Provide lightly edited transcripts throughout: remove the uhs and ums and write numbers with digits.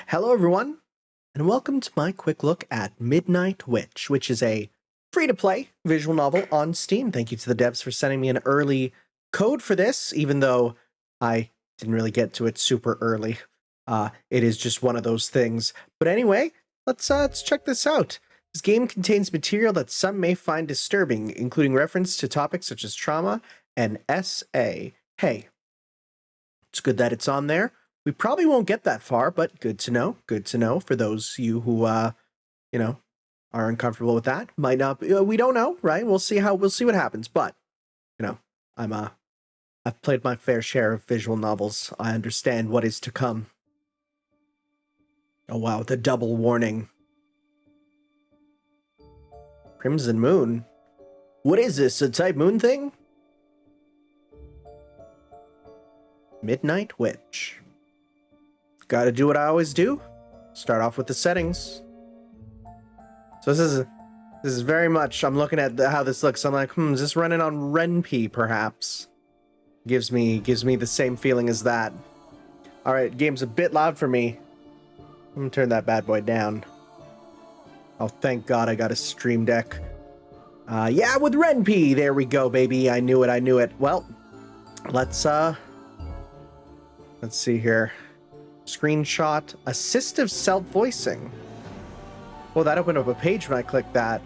Hello, everyone, and welcome to my quick look at Midnight Witch, which is a free-to-play visual novel on Steam. Thank you to the devs for sending me an early code for this, even though I didn't really get to it super early. It is just one of those things. But anyway, let's check this out. This game contains material that some may find disturbing, including reference to topics such as trauma and SA. Hey, it's good that it's on there. We probably won't get that far, but good to know. Good to know for those of you who, are uncomfortable with that. Might not be, we don't know, right? We'll see what happens. But, I've played my fair share of visual novels. I understand what is to come. Oh, wow, the double warning. Crimson Moon? What is this, a type moon thing? Midnight Witch. Gotta do what I always do. Start off with the settings. So this is very much, I'm looking at how this looks. I'm like, is this running on RenP perhaps? Gives me the same feeling as that. Alright, game's a bit loud for me. I'm gonna turn that bad boy down. Oh, thank God I got a Stream Deck. Yeah, with RenP! There we go, baby. I knew it. Well, let's see here. Screenshot. Assistive self-voicing. Well, that opened up a page when I clicked that.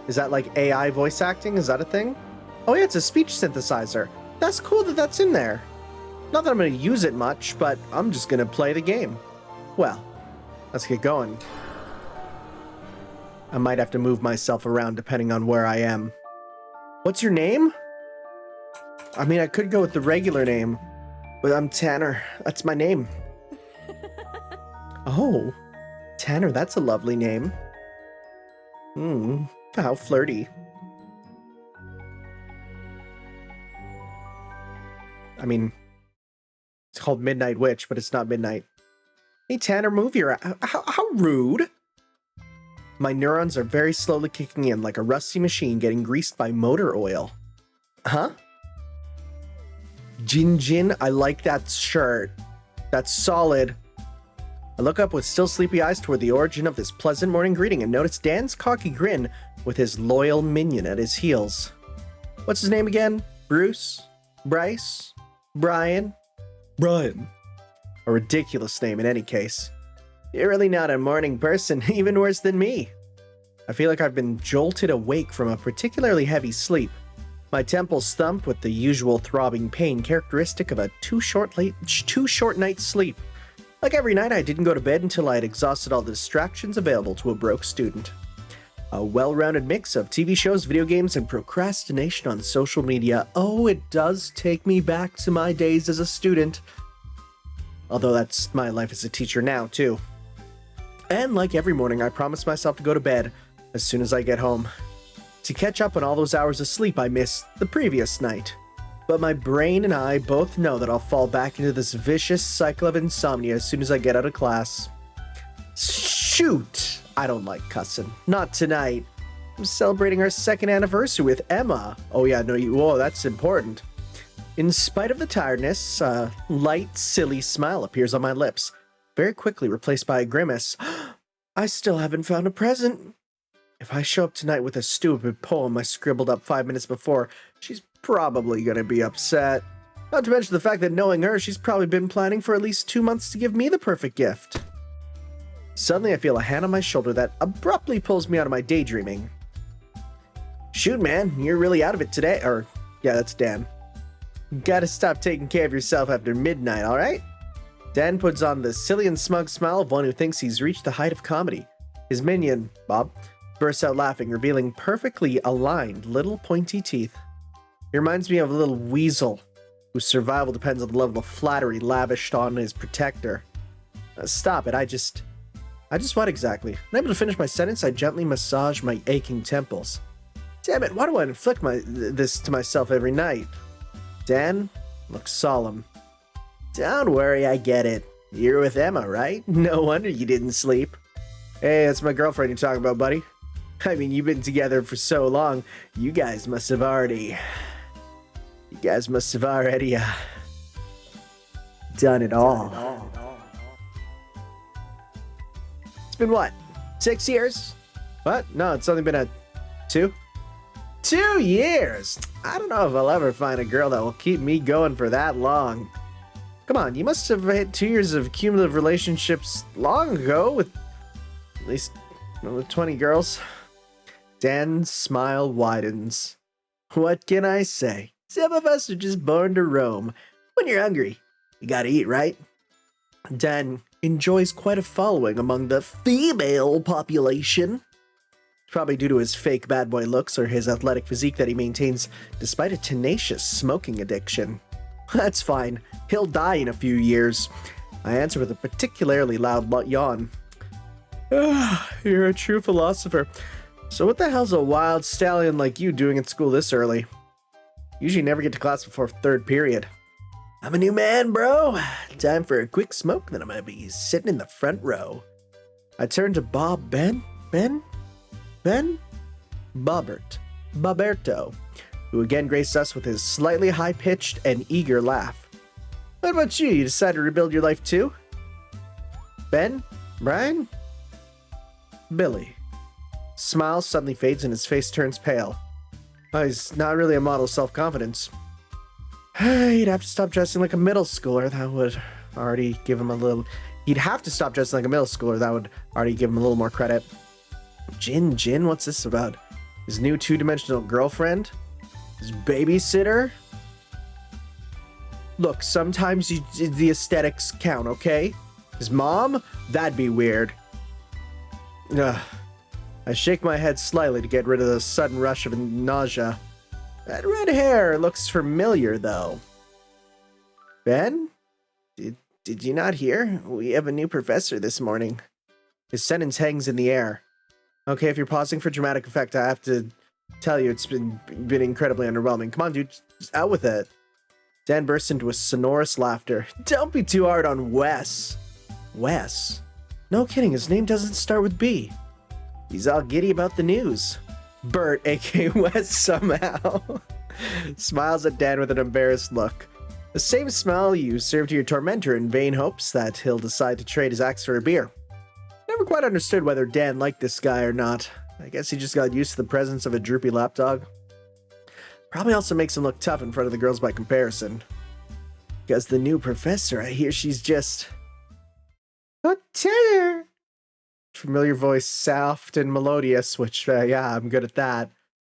Is that like AI voice acting? Is that a thing? Oh yeah, it's a speech synthesizer. That's cool that that's in there. Not that I'm going to use it much, but I'm just going to play the game. Well, let's get going. I might have to move myself around depending on where I am. What's your name? I mean, I could go with the regular name, but I'm Tanner. That's my name. Oh, Tanner, that's a lovely name. How flirty. I mean, it's called Midnight Witch, but it's not midnight. Hey, Tanner, move your... How rude. My neurons are very slowly kicking in like a rusty machine getting greased by motor oil. Huh? Jin, I like that shirt. That's solid. I look up with still sleepy eyes toward the origin of this pleasant morning greeting and notice Dan's cocky grin with his loyal minion at his heels. What's his name again? Bruce? Bryce? Brian? Brian. A ridiculous name in any case. You're really not a morning person, even worse than me. I feel like I've been jolted awake from a particularly heavy sleep. My temples thump with the usual throbbing pain characteristic of a too short night's sleep. Like every night, I didn't go to bed until I had exhausted all the distractions available to a broke student. A well-rounded mix of TV shows, video games, and procrastination on social media. Oh, it does take me back to my days as a student. Although that's my life as a teacher now, too. And like every morning, I promise myself to go to bed as soon as I get home. To catch up on all those hours of sleep I missed the previous night. But my brain and I both know that I'll fall back into this vicious cycle of insomnia as soon as I get out of class. Shoot! I don't like cussing. Not tonight. I'm celebrating our 2nd anniversary with Emma. Oh yeah, no, whoa, that's important. In spite of the tiredness, a light, silly smile appears on my lips, very quickly replaced by a grimace. I still haven't found a present. If I show up tonight with a stupid poem I scribbled up 5 minutes before, she's probably gonna be upset. Not to mention the fact that knowing her, she's probably been planning for at least 2 months to give me the perfect gift. Suddenly I feel a hand on my shoulder that abruptly pulls me out of my daydreaming. Shoot, man, you're really out of it today. Or, yeah, that's Dan. Gotta stop taking care of yourself after midnight, alright? Dan puts on the silly and smug smile of one who thinks he's reached the height of comedy. His minion, Bob, bursts out laughing, revealing perfectly aligned little pointy teeth. He reminds me of a little weasel, whose survival depends on the level of flattery lavished on his protector. Stop it, I just what exactly? Unable to finish my sentence, I gently massage my aching temples. Damn it, why do I inflict this to myself every night? Dan looks solemn. Don't worry, I get it. You're with Emma, right? No wonder you didn't sleep. Hey, that's my girlfriend you're talking about, buddy. I mean, you've been together for so long, you guys must have already done it all. been what? 6 years? What? No, it's only been 2? 2 years! I don't know if I'll ever find a girl that will keep me going for that long. Come on, you must have hit 2 years of cumulative relationships long ago with at least 20 girls. Dan's smile widens. What can I say? Some of us are just born to roam. When you're hungry, you gotta eat, right? Dan enjoys quite a following among the female population. Probably due to his fake bad boy looks or his athletic physique that he maintains despite a tenacious smoking addiction. That's fine. He'll die in a few years. I answer with a particularly loud yawn. You're a true philosopher. So what the hell's a wild stallion like you doing at school this early? Usually never get to class before 3rd period. I'm a new man, bro. Time for a quick smoke, then I'm gonna be sitting in the front row. I turn to Bob Boberto, who again graced us with his slightly high-pitched and eager laugh. What about you? You decided to rebuild your life too? Ben? Brian? Billy. Smile suddenly fades and his face turns pale. Oh, he's not really a model of self-confidence. He'd have to stop dressing like a middle schooler. That would already give him a little... He'd have to stop dressing like a middle schooler. That would already give him a little more credit. Jin, what's this about? His new 2-dimensional girlfriend? His babysitter? Look, sometimes the aesthetics count, okay? His mom? That'd be weird. Ugh. I shake my head slightly to get rid of the sudden rush of nausea. That red hair looks familiar, though. Ben? Did you not hear? We have a new professor this morning. His sentence hangs in the air. Okay, if you're pausing for dramatic effect, I have to tell you it's been incredibly underwhelming. Come on, dude, just out with it. Dan bursts into a sonorous laughter. Don't be too hard on Wes. Wes? No kidding, his name doesn't start with B. He's all giddy about the news. Bert, aka Wes, somehow smiles at Dan with an embarrassed look. The same smile you serve to your tormentor in vain hopes that he'll decide to trade his axe for a beer. Never quite understood whether Dan liked this guy or not. I guess he just got used to the presence of a droopy lapdog. Probably also makes him look tough in front of the girls by comparison. Because the new professor, I hear she's just... a terror. Familiar voice, soft and melodious, which, yeah, I'm good at that.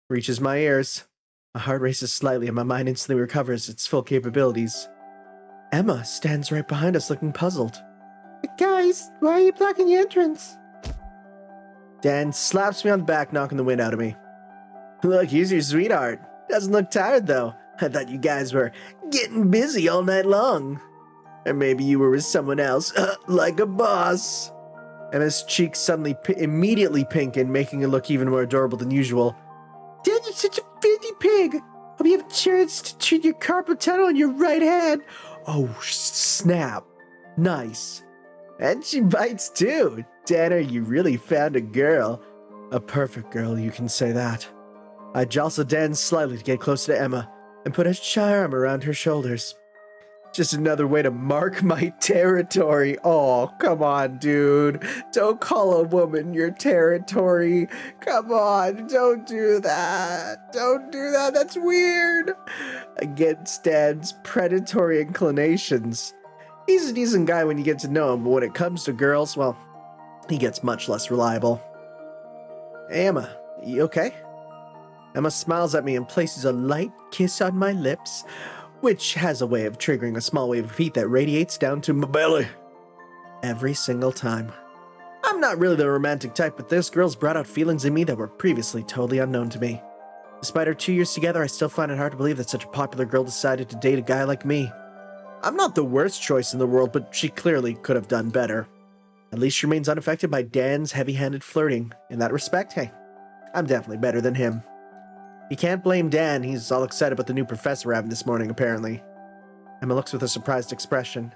Reaches my ears. My heart races slightly and my mind instantly recovers its full capabilities. Emma stands right behind us looking puzzled. Guys, why are you blocking the entrance? Dan slaps me on the back, knocking the wind out of me. Look, here's your sweetheart. Doesn't look tired, though. I thought you guys were getting busy all night long. Or maybe you were with someone else, like a boss. Emma's cheeks suddenly immediately pinken, making her look even more adorable than usual. Dad, you're such a filthy pig. Hope you have a chance to treat your carpal tunnel on your right hand. Oh, snap. Nice. And she bites too. Tanner, you really found a girl. A perfect girl, you can say that. I jostle Dan slightly to get closer to Emma and put a shy arm around her shoulders. Just another way to mark my territory. Oh, come on, dude. Don't call a woman your territory. Come on, don't do that. Don't do that. That's weird. Against Dan's predatory inclinations. He's a decent guy when you get to know him, but when it comes to girls, well, he gets much less reliable. Hey, Emma, you okay? Emma smiles at me and places a light kiss on my lips, which has a way of triggering a small wave of heat that radiates down to my belly. Every single time. I'm not really the romantic type, but this girl's brought out feelings in me that were previously totally unknown to me. Despite our 2 years together, I still find it hard to believe that such a popular girl decided to date a guy like me. I'm not the worst choice in the world, but she clearly could have done better. At least she remains unaffected by Dan's heavy-handed flirting. In that respect, hey, I'm definitely better than him. You can't blame Dan, he's all excited about the new professor we're having this morning, apparently. Emma looks with a surprised expression.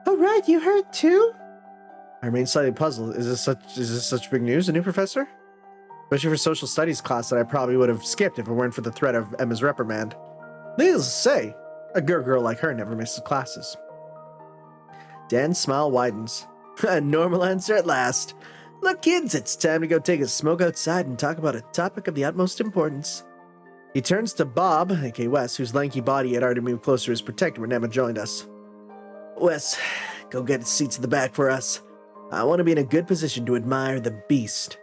Oh right, you heard too? I remain slightly puzzled. Is this such big news, a new professor? Especially for social studies class that I probably would have skipped if it weren't for the threat of Emma's reprimand. Needless to say, a girl like her never misses classes. Dan's smile widens. A normal answer at last. Look, kids, it's time to go take a smoke outside and talk about a topic of the utmost importance. He turns to Bob, aka Wes, whose lanky body had already moved closer to his protector when Emma joined us. Wes, go get seats in the back for us. I want to be in a good position to admire the beast.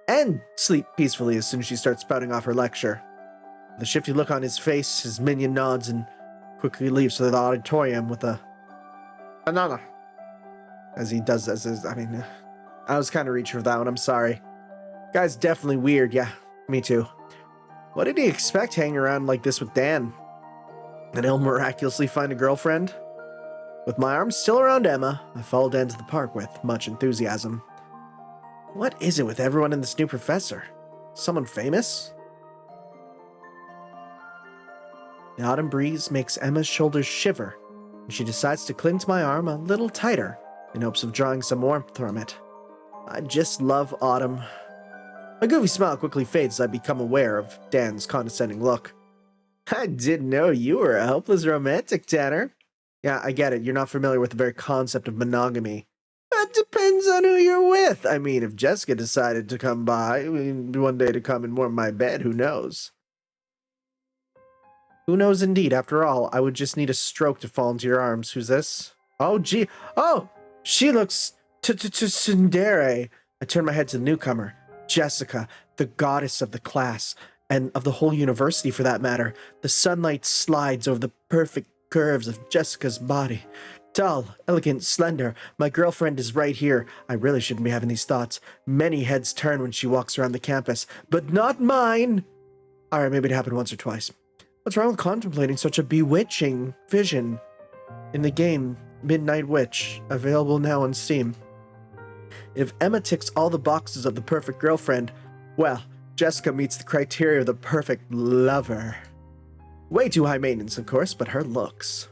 And sleep peacefully as soon as she starts spouting off her lecture. With a shifty look on his face, his minion nods and quickly leaves to the auditorium with a banana. As he does this, I was kind of reaching for that one, I'm sorry. Guy's definitely weird, yeah, me too. What did he expect hanging around like this with Dan? That he'll miraculously find a girlfriend? With my arms still around Emma, I followed Dan to the park with much enthusiasm. What is it with everyone and this new professor? Someone famous? The autumn breeze makes Emma's shoulders shiver, and she decides to cling to my arm a little tighter in hopes of drawing some warmth from it. I just love autumn. My goofy smile quickly fades as I become aware of Dan's condescending look. I didn't know you were a hopeless romantic, Tanner. Yeah, I get it. You're not familiar with the very concept of monogamy. That depends on who you're with. I mean, if Jessica decided to come by, one day to come and warm my bed, who knows? Who knows indeed. After all, I would just need a stroke to fall into your arms. Who's this? Oh, gee. Oh, she looks tsundere. I turn my head to the newcomer. Jessica, the goddess of the class, and of the whole university for that matter. The sunlight slides over the perfect curves of Jessica's body. Tall, elegant, slender. My girlfriend is right here. I really shouldn't be having these thoughts. Many heads turn when she walks around the campus, but not mine. Alright, maybe it happened once or twice. What's wrong with contemplating such a bewitching vision? In the game, Midnight Witch, available now on Steam. If Emma ticks all the boxes of the perfect girlfriend, well, Jessica meets the criteria of the perfect lover. Way too high maintenance, of course, but her looks.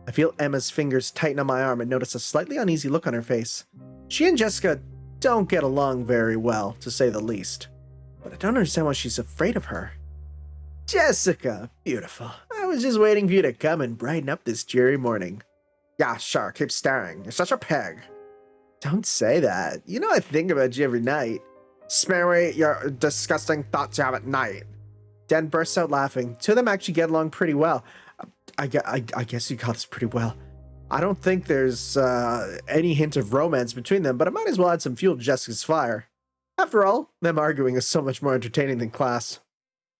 I feel Emma's fingers tighten on my arm and notice a slightly uneasy look on her face. She and Jessica don't get along very well, to say the least. But I don't understand why she's afraid of her. Jessica, beautiful. I was just waiting for you to come and brighten up this dreary morning. Yeah, sure, keep staring. You're such a pig. Don't say that. You know I think about you every night. Spare me your disgusting thoughts you have at night. Dan bursts out laughing. Two of them actually get along pretty well. I guess you got this pretty well. I don't think there's any hint of romance between them, but I might as well add some fuel to Jessica's fire. After all, them arguing is so much more entertaining than class.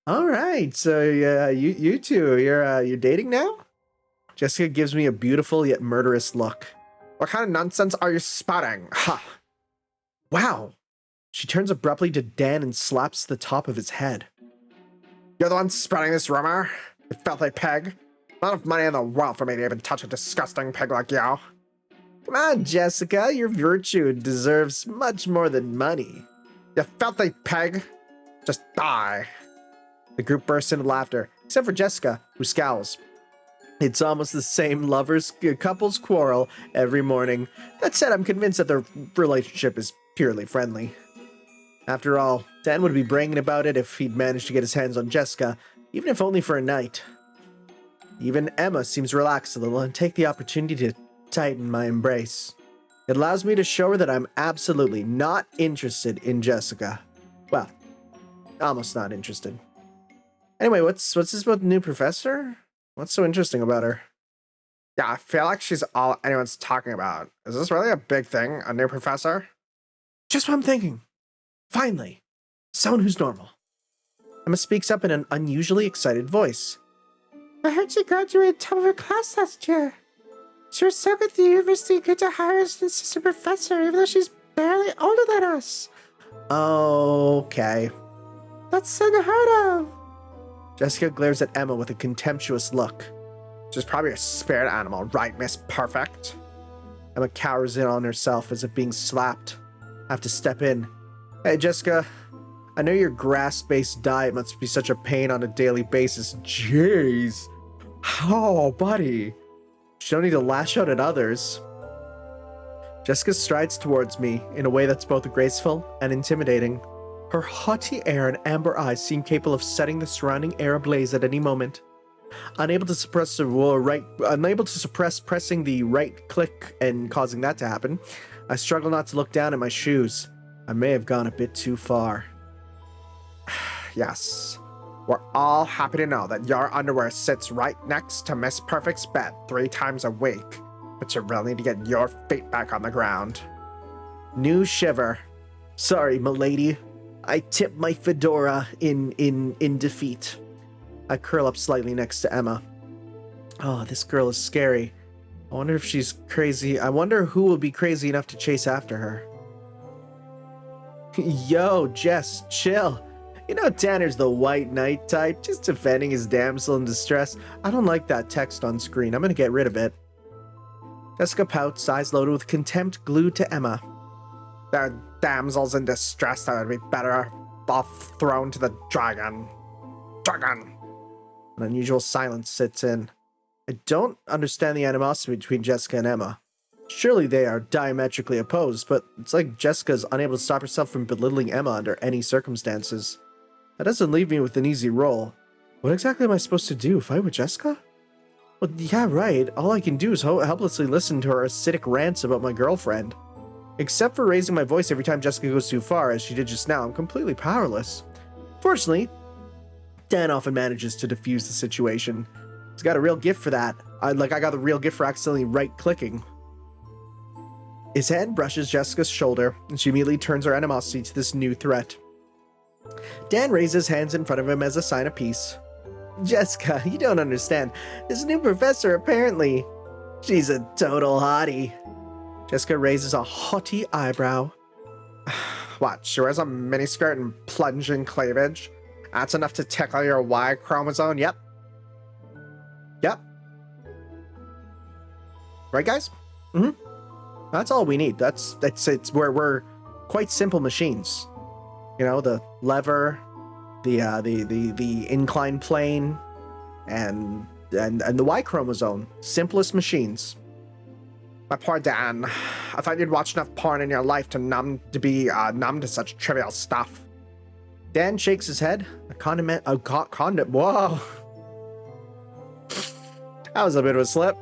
All right, so you two, you're dating now? Jessica gives me a beautiful yet murderous look. What kind of nonsense are you spouting? Ha! Wow. She turns abruptly to Dan and slaps the top of his head. You're the one spreading this rumor? You filthy pig. Not enough money in the world for me to even touch a disgusting pig like you. Come on, Jessica. Your virtue deserves much more than money. You filthy pig. Just die. The group bursts into laughter, except for Jessica, who scowls. It's almost the same couple's quarrel every morning. That said, I'm convinced that their relationship is purely friendly. After all, Dan would be bragging about it if he'd managed to get his hands on Jessica, even if only for a night. Even Emma seems relaxed a little and take the opportunity to tighten my embrace. It allows me to show her that I'm absolutely not interested in Jessica. Well, almost not interested. Anyway, what's this about the new professor? What's so interesting about her? Yeah, I feel like she's all anyone's talking about. Is this really a big thing, a new professor? Just what I'm thinking. Finally, someone who's normal. Emma speaks up in an unusually excited voice. I heard she graduated top of her class last year. She was so good at the university, good to hire as an assistant professor, even though she's barely older than us. Okay. That's unheard of. Jessica glares at Emma with a contemptuous look. She's probably a spirit animal, right, Miss Perfect? Emma cowers in on herself as if being slapped. I have to step in. Hey, Jessica. I know your grass-based diet must be such a pain on a daily basis. Jeez. Oh, buddy. You don't need to lash out at others. Jessica strides towards me in a way that's both graceful and intimidating. Her haughty air and amber eyes seem capable of setting the surrounding air ablaze at any moment. unable to suppress pressing the right click and causing that to happen. I struggle not to look down at my shoes. I may have gone a bit too far. Yes. We're all happy to know that your underwear sits right next to Miss Perfect's bed 3 times a week. But you really need to get your feet back on the ground. New shiver. Sorry, milady. I tip my fedora in defeat. I curl up slightly next to Emma. Oh, this girl is scary. I wonder if she's crazy. I wonder who will be crazy enough to chase after her. Yo, Jess, chill. You know Tanner's the white knight type, just defending his damsel in distress. I don't like that text on screen. I'm gonna get rid of it. Jessica pouts, eyes loaded with contempt glued to Emma. There are damsels in distress that would be better off thrown to the dragon. Dragon! An unusual silence sits in. I don't understand the animosity between Jessica and Emma. Surely they are diametrically opposed, but it's like Jessica is unable to stop herself from belittling Emma under any circumstances. That doesn't leave me with an easy role. What exactly am I supposed to do? Fight with Jessica? Well, yeah, right. All I can do is helplessly listen to her acidic rants about my girlfriend. Except for raising my voice every time Jessica goes too far, as she did just now, I'm completely powerless. Fortunately, Dan often manages to defuse the situation. He's got a real gift for that. I got the real gift for accidentally right-clicking. His hand brushes Jessica's shoulder, and she immediately turns her animosity to this new threat. Dan raises hands in front of him as a sign of peace. Jessica, you don't understand. This new professor, apparently, she's a total hottie. Jessica raises a haughty eyebrow. What, she wears a miniskirt and plunging cleavage? That's enough to tickle your Y chromosome? Yep. Right, guys? Mm-hmm. That's all we need. It's where we're quite simple machines. You know, the lever, the inclined plane, and the Y chromosome. Simplest machines. My poor Dan. I thought you'd watched enough porn in your life to be numb to such trivial stuff. Dan shakes his head. Whoa. That was a bit of a slip.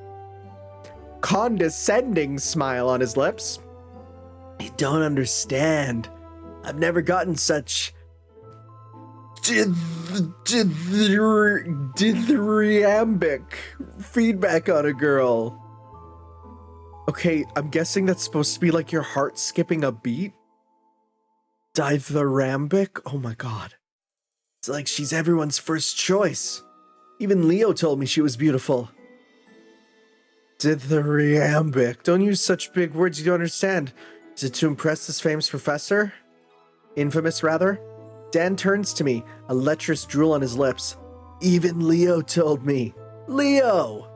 Condescending smile on his lips. I don't understand. I've never gotten such dithyrambic feedback on a girl. Okay, I'm guessing that's supposed to be like your heart skipping a beat. Dithyrambic? Oh my god. It's like she's everyone's first choice. Even Leo told me she was beautiful. Dithyrambic. Don't use such big words you don't understand. Is it to impress this famous professor? Infamous, rather? Dan turns to me, a lecherous drool on his lips. Even Leo told me. Leo!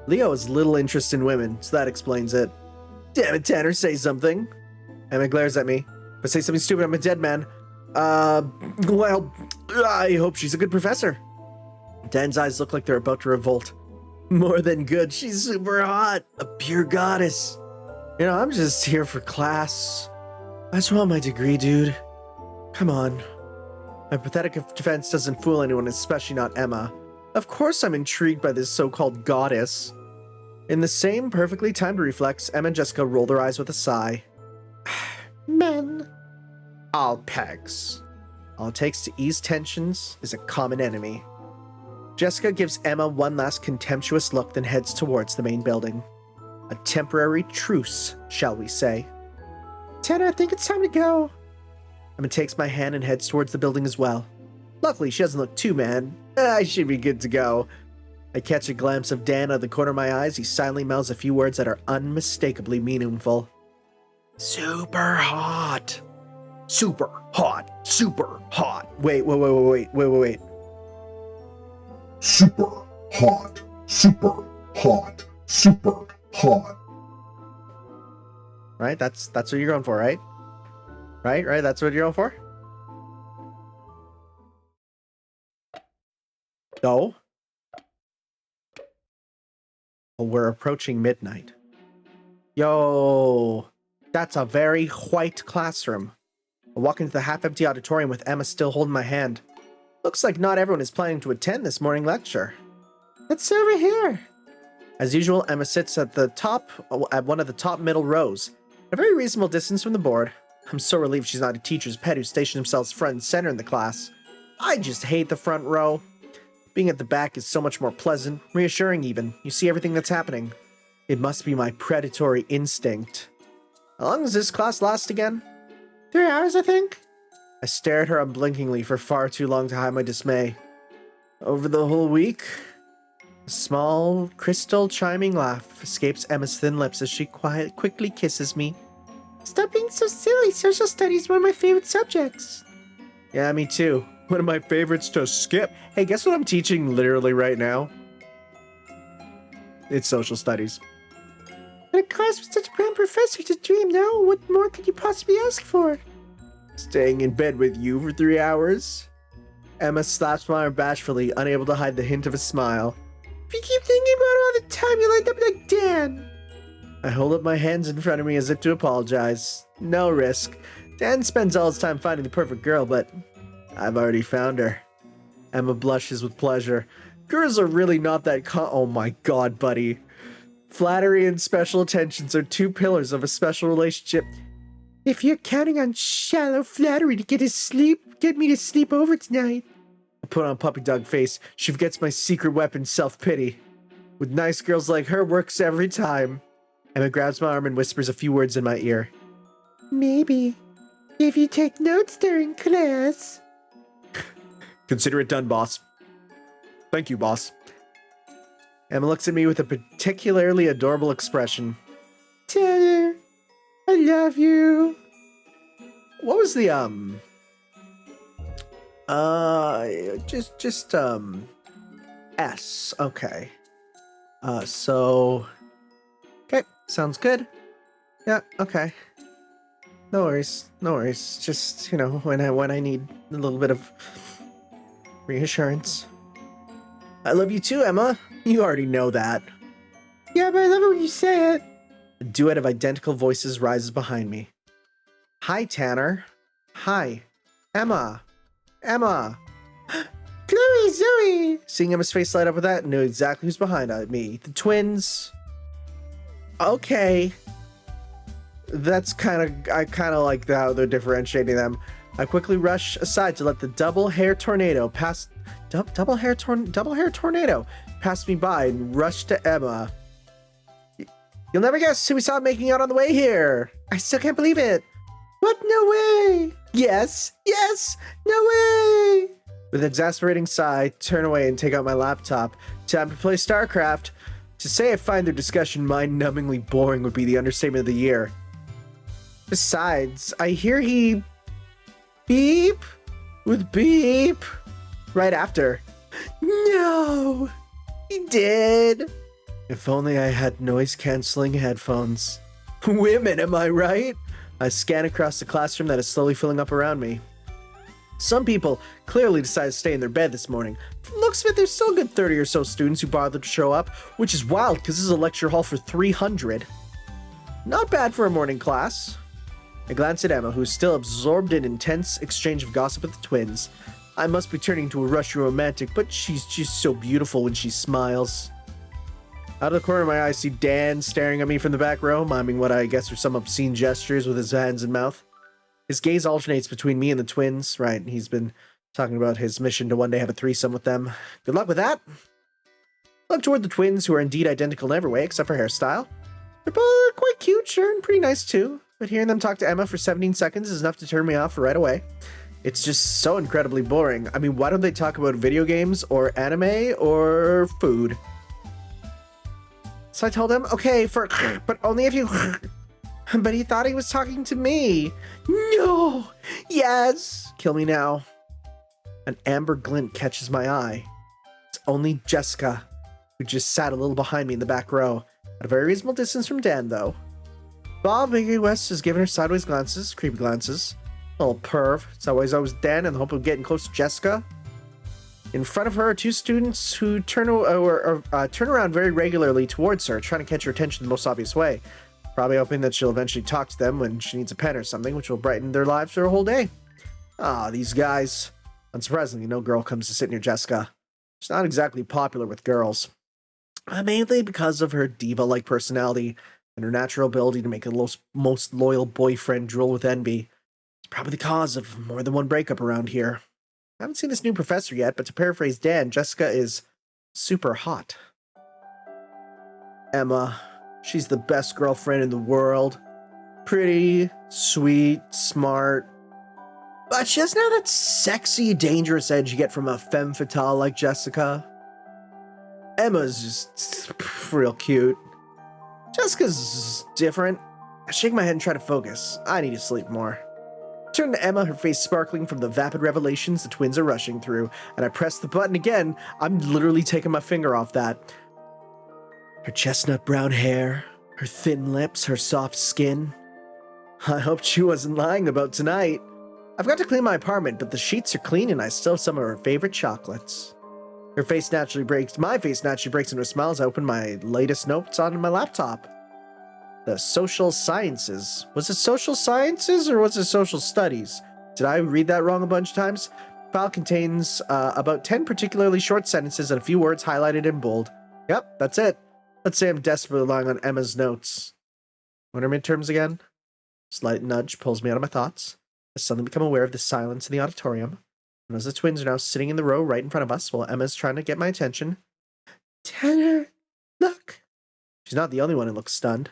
Leo has little interest in women, so that explains it. Damn it, Tanner, say something. Emma glares at me. If I say something stupid, I'm a dead man. Well, I hope she's a good professor. Dan's eyes look like they're about to revolt. More than good, she's super hot. A pure goddess. You know, I'm just here for class. I just want my degree, dude. Come on. My pathetic defense doesn't fool anyone, especially not Emma. Of course I'm intrigued by this so-called goddess. In the same perfectly timed reflex, Emma and Jessica roll their eyes with a sigh. Men. All pegs. All it takes to ease tensions is a common enemy. Jessica gives Emma one last contemptuous look, then heads towards the main building. A temporary truce, shall we say. Tanner, I think it's time to go. Emma takes my hand and heads towards the building as well. Luckily, she doesn't look too mad. I should be good to go. I catch a glimpse of Dan out of the corner of my eyes. He silently mouths a few words that are unmistakably meaningful. Super hot. Super hot. Super hot. Wait. Super hot. Super hot. Super hot. Right? That's what you're going for, right? Right? That's what you're going for? No? Well, we're approaching midnight. Yo, that's a very white classroom. I walk into the half-empty auditorium with Emma still holding my hand. Looks like not everyone is planning to attend this morning lecture. It's over here. As usual, Emma sits at one of the top middle rows, a very reasonable distance from the board. I'm so relieved she's not a teacher's pet who stationed themselves front and center in the class. I just hate the front row. Being at the back is so much more pleasant, reassuring even. You see everything that's happening. It must be my predatory instinct. How long does this class last again? 3 hours, I think. I stare at her unblinkingly for far too long to hide my dismay. Over the whole week? A small, crystal chiming laugh escapes Emma's thin lips as she quickly kisses me. Stop being so silly. Social studies is one of my favorite subjects. Yeah, me too. One of my favorites to skip. Hey, guess what I'm teaching literally right now? It's social studies. In a class with such a grand professor to dream now, what more could you possibly ask for? Staying in bed with you for 3 hours? Emma slaps my arm bashfully, unable to hide the hint of a smile. If you keep thinking about it all the time, you'll end up like Dan. I hold up my hands in front of me as if to apologize. No risk. Dan spends all his time finding the perfect girl, but I've already found her. Emma blushes with pleasure. Girls are really not that oh my god, buddy. Flattery and special attentions are 2 pillars of a special relationship. If you're counting on shallow flattery to get me to sleep over tonight. I put on a puppy dog face. She forgets my secret weapon, self-pity. With nice girls like her, works every time. Emma grabs my arm and whispers a few words in my ear. Maybe. If you take notes during class. Consider it done, boss. Thank you, boss. Emma looks at me with a particularly adorable expression. Tell her I love you. What was the, just S. Okay. Okay, sounds good. Yeah, okay. No worries, no worries. Just, when I need a little bit of reassurance. I love you too, Emma. You already know that. Yeah, but I love it when you say it. A duet of identical voices rises behind me. Hi, Tanner. Hi. Emma. Emma. Chloe, Zoe. Seeing Emma's face light up with that, I knew exactly who's behind me. The twins. Okay. That's I kind of like how they're differentiating them. I quickly rush aside to let the double hair tornado pass me by and rush to Emma. You'll never guess who we saw making out on the way here. I still can't believe it. What? No way. Yes, no way. With an exasperating sigh, I turn away and take out my laptop. Time to play StarCraft. To say I find their discussion mind-numbingly boring would be the understatement of the year. Besides, I hear he beep with beep right after. No, he did. If only I had noise-canceling headphones. Women, am I right? I scan across the classroom that is slowly filling up around me. Some people clearly decided to stay in their bed this morning. From the looks of it, there's still a good 30 or so students who bothered to show up, which is wild because this is a lecture hall for 300. Not bad for a morning class. I glance at Emma, who's still absorbed in intense exchange of gossip with the twins. I must be turning into a Russian romantic, but she's just so beautiful when she smiles. Out of the corner of my eye, I see Dan staring at me from the back row, miming what I guess are some obscene gestures with his hands and mouth. His gaze alternates between me and the twins. Right, he's been talking about his mission to one day have a threesome with them. Good luck with that. Look toward the twins, who are indeed identical in every way except for hairstyle. They're both quite cute, sure, and pretty nice too. But hearing them talk to Emma for 17 seconds is enough to turn me off right away. It's just so incredibly boring. I mean, why don't they talk about video games or anime or food? So I told him, okay, but only if you... But he thought he was talking to me. No! Yes! Kill me now. An amber glint catches my eye. It's only Jessica, who just sat a little behind me in the back row. At a very reasonable distance from Dan, though. Bob Biggie West has given her sideways glances, creepy glances. Little perv. It's always Dan in the hope of getting close to Jessica. In front of her are 2 students who turn around very regularly towards her, trying to catch her attention the most obvious way. Probably hoping that she'll eventually talk to them when she needs a pen or something, which will brighten their lives for a whole day. These guys. Unsurprisingly, no girl comes to sit near Jessica. She's not exactly popular with girls. Mainly because of her diva-like personality and her natural ability to make a most loyal boyfriend drool with envy. It's probably the cause of more than one breakup around here. I haven't seen this new professor yet, but to paraphrase Dan, Jessica is super hot. Emma, she's the best girlfriend in the world. Pretty, sweet, smart. But she doesn't have that sexy, dangerous edge you get from a femme fatale like Jessica. Emma's just real cute. Jessica's different. I shake my head and try to focus. I need to sleep more. Turn to Emma, her face sparkling from the vapid revelations the twins are rushing through, and I press the button again. I'm literally taking my finger off that. Her chestnut brown hair, her thin lips, her soft skin. I hoped she wasn't lying about tonight. I've got to clean my apartment, but the sheets are clean and I still have some of her favorite chocolates. My face naturally breaks into a smile as I open my latest notes on my laptop. The social sciences. Was it social sciences or was it social studies? Did I read that wrong a bunch of times? The file contains about 10 particularly short sentences and a few words highlighted in bold. Yep, that's it. Let's say I'm desperately relying on Emma's notes. When are midterms again? Slight nudge pulls me out of my thoughts. I suddenly become aware of the silence in the auditorium. And as the twins are now sitting in the row right in front of us while Emma's trying to get my attention. Tanner, look. She's not the only one who looks stunned.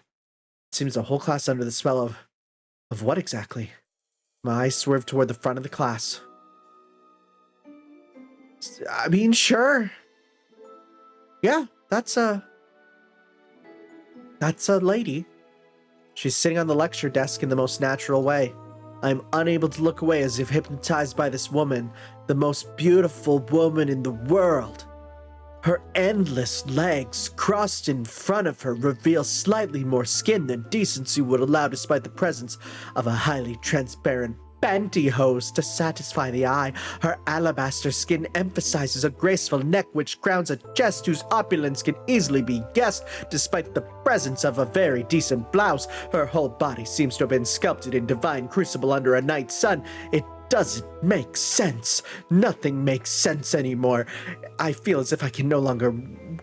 It seems the whole class under the spell of what exactly? My eyes swerve toward the front of the class. I mean, sure. Yeah, that's a lady. She's sitting on the lecture desk in the most natural way. I'm unable to look away as if hypnotized by this woman, the most beautiful woman in the world. Her endless legs crossed in front of her reveal slightly more skin than decency would allow despite the presence of a highly transparent pantyhose to satisfy the eye. Her alabaster skin emphasizes a graceful neck which crowns a chest whose opulence can easily be guessed despite the presence of a very decent blouse. Her whole body seems to have been sculpted in divine crucible under a night sun. It doesn't make sense. Nothing makes sense anymore. I feel as if I can no longer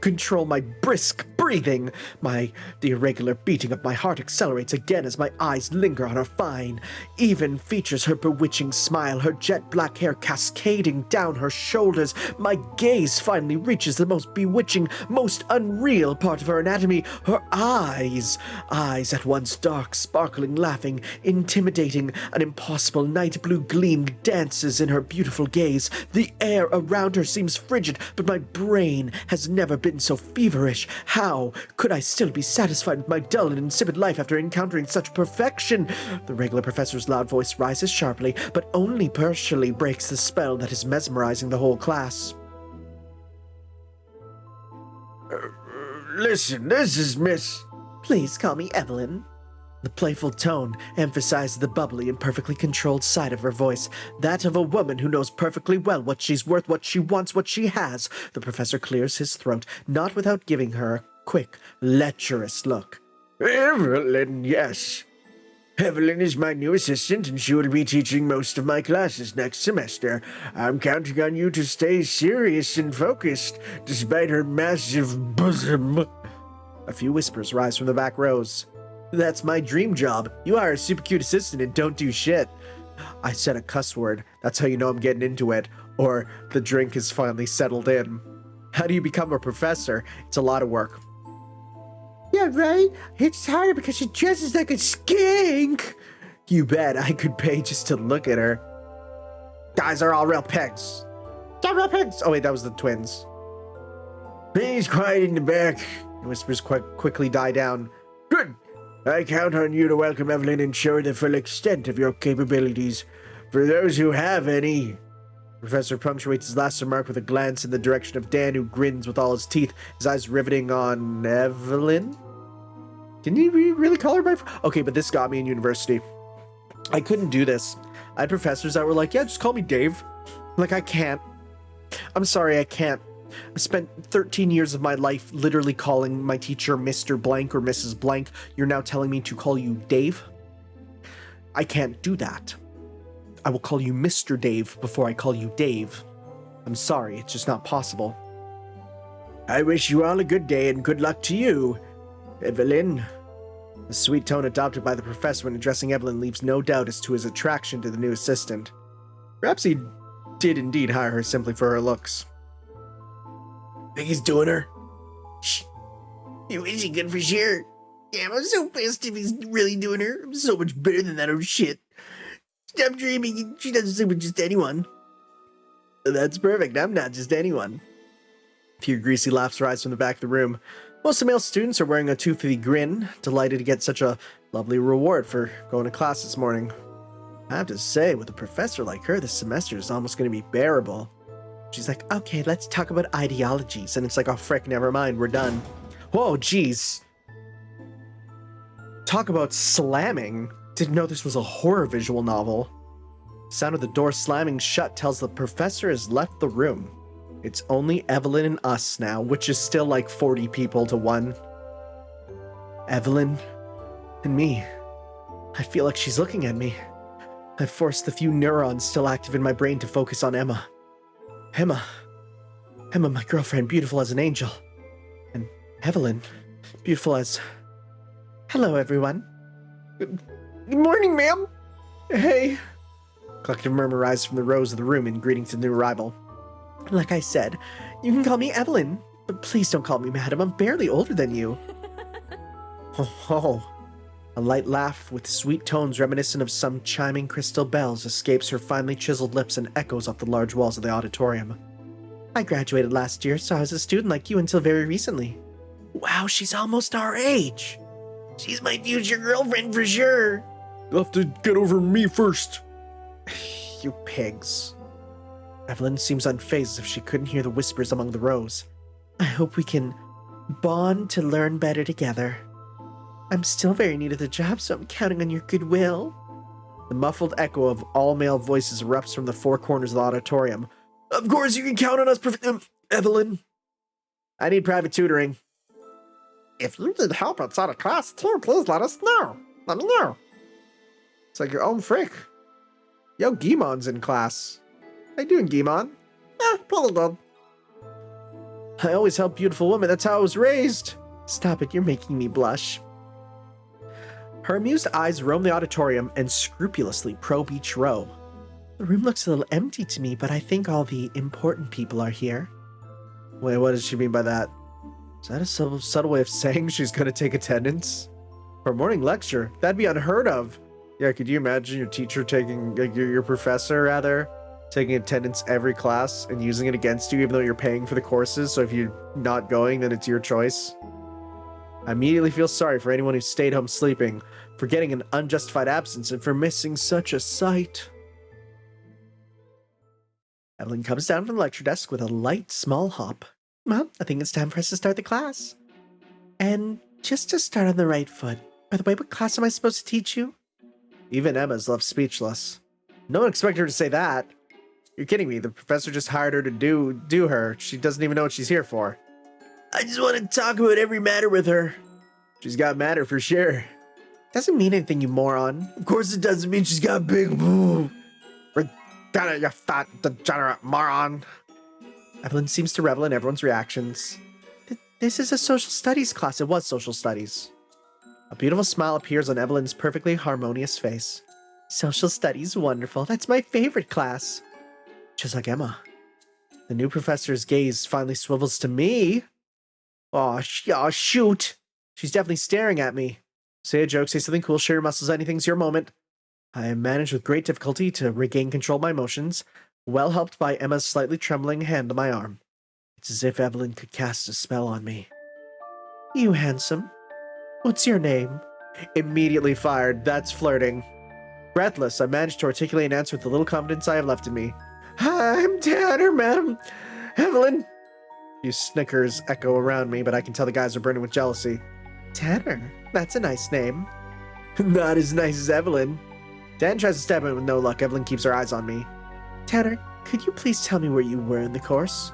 control my brisk breathing. The irregular beating of my heart accelerates again as my eyes linger on her fine, even features, her bewitching smile, her jet black hair cascading down her shoulders. My gaze finally reaches the most bewitching, most unreal part of her anatomy, her eyes. Eyes at once dark, sparkling, laughing, intimidating. An impossible night blue gleam dances in her beautiful gaze. The air around her seems frigid, but my brain has never been so feverish. How could I still be satisfied with my dull and insipid life after encountering such perfection? The regular professor's loud voice rises sharply, but only partially breaks the spell that is mesmerizing the whole class. Listen, this is Miss... Please call me Evelyn. The playful tone emphasized the bubbly and perfectly controlled side of her voice, that of a woman who knows perfectly well what she's worth, what she wants, what she has. The professor clears his throat, not without giving her a quick, lecherous look. Evelyn, yes. Evelyn is my new assistant, and she will be teaching most of my classes next semester. I'm counting on you to stay serious and focused, despite her massive bosom. A few whispers rise from the back rows. That's my dream job. You hire a super cute assistant and don't do shit. I said a cuss word. That's how you know I'm getting into it. Or the drink is finally settled in. How do you become a professor? It's a lot of work. Yeah, right? It's hard because she dresses like a skink. You bet I could pay just to look at her. Guys are all real pigs. They're real pigs. Oh wait, that was the twins. Please quiet in the back. The whispers quickly die down. Good. I count on you to welcome Evelyn and show her the full extent of your capabilities. For those who have any. The professor punctuates his last remark with a glance in the direction of Dan, who grins with all his teeth, his eyes riveting on Evelyn? Didn't he really call her by... Okay, but this got me in university. I couldn't do this. I had professors that were like, yeah, just call me Dave. Like, I can't. I'm sorry, I can't. I spent 13 years of my life literally calling my teacher Mr. Blank or Mrs. Blank. You're now telling me to call you Dave? I can't do that. I will call you Mr. Dave before I call you Dave. I'm sorry, it's just not possible. I wish you all a good day and good luck to you, Evelyn. The sweet tone adopted by the professor when addressing Evelyn leaves no doubt as to his attraction to the new assistant. Perhaps he did indeed hire her simply for her looks. Think he's doing her? Shh. You wish he could for sure. Yeah, I'm so pissed if he's really doing her. I'm so much better than that, oh shit. Stop dreaming. She doesn't sleep with just anyone. That's perfect. I'm not just anyone. A few greasy laughs rise from the back of the room. Most of the male students are wearing a toothy grin, delighted to get such a lovely reward for going to class this morning. I have to say, with a professor like her, this semester is almost going to be bearable. She's like, okay, let's talk about ideologies. And it's like, oh, frick, never mind, we're done. Whoa, jeez. Talk about slamming. Didn't know this was a horror visual novel. Sound of the door slamming shut tells the professor has left the room. It's only Evelyn and us now, which is still like 40 people to 1. Evelyn and me. I feel like she's looking at me. I've forced the few neurons still active in my brain to focus on Emma. Emma, my girlfriend, beautiful as an angel. And Evelyn, beautiful as... Hello, everyone. Good morning, ma'am. Hey. Collective murmur rises from the rows of the room in greeting to the new arrival. Like I said, you can call me Evelyn, but please don't call me madam. I'm barely older than you. Oh. A light laugh with sweet tones reminiscent of some chiming crystal bells escapes her finely chiseled lips and echoes off the large walls of the auditorium. I graduated last year, so I was a student like you until very recently. Wow, she's almost our age. She's my future girlfriend for sure. You'll have to get over me first. You pigs. Evelyn seems unfazed as if she couldn't hear the whispers among the rows. I hope we can bond to learn better together. I'm still very new to the job, so I'm counting on your goodwill. The muffled echo of all male voices erupts from the four corners of the auditorium. Of course you can count on us, Evelyn. I need private tutoring. If you need help outside of class too, please let us know. Let me know. It's like your own frick. Yo, Gimon's in class. How you doing, Gimon? Pretty good. I always help beautiful women. That's how I was raised. Stop it, you're making me blush. Her amused eyes roam the auditorium and scrupulously probe each row. The room looks a little empty to me, but I think all the important people are here. Wait, what does she mean by that? Is that a subtle way of saying she's going to take attendance? For a morning lecture? That'd be unheard of. Yeah, could you imagine your teacher taking, your professor rather, taking attendance every class and using it against you even though you're paying for the courses, so if you're not going, then it's your choice? I immediately feel sorry for anyone who stayed home sleeping, for getting an unjustified absence, and for missing such a sight. Evelyn comes down from the lecture desk with a light, small hop. Well, I think it's time for us to start the class. And just to start on the right foot, by the way, what class am I supposed to teach you? Even Emma's left speechless. No one expected her to say that. You're kidding me. The professor just hired her to do her. She doesn't even know what she's here for. I just want to talk about every matter with her. She's got matter for sure. Doesn't mean anything, you moron. Of course it doesn't mean she's got big boob. Forget it, you fat, degenerate moron. Evelyn seems to revel in everyone's reactions. This is a social studies class. It was social studies. A beautiful smile appears on Evelyn's perfectly harmonious face. Social studies, wonderful. That's my favorite class. Just like Emma. The new professor's gaze finally swivels to me. Oh, shoot. She's definitely staring at me. Say a joke, say something cool, show your muscles, anything's your moment. I managed with great difficulty to regain control of my emotions, well helped by Emma's slightly trembling hand on my arm. It's as if Evelyn could cast a spell on me. You handsome. What's your name? Immediately fired. That's flirting. Breathless, I managed to articulate an answer with the little confidence I have left in me. I'm Tanner, madam. Evelyn. Few snickers echo around me, but I can tell the guys are burning with jealousy. Tanner? That's a nice name. Not as nice as Evelyn. Dan tries to stab him with no luck. Evelyn keeps her eyes on me. Tanner, could you please tell me where you were in the course?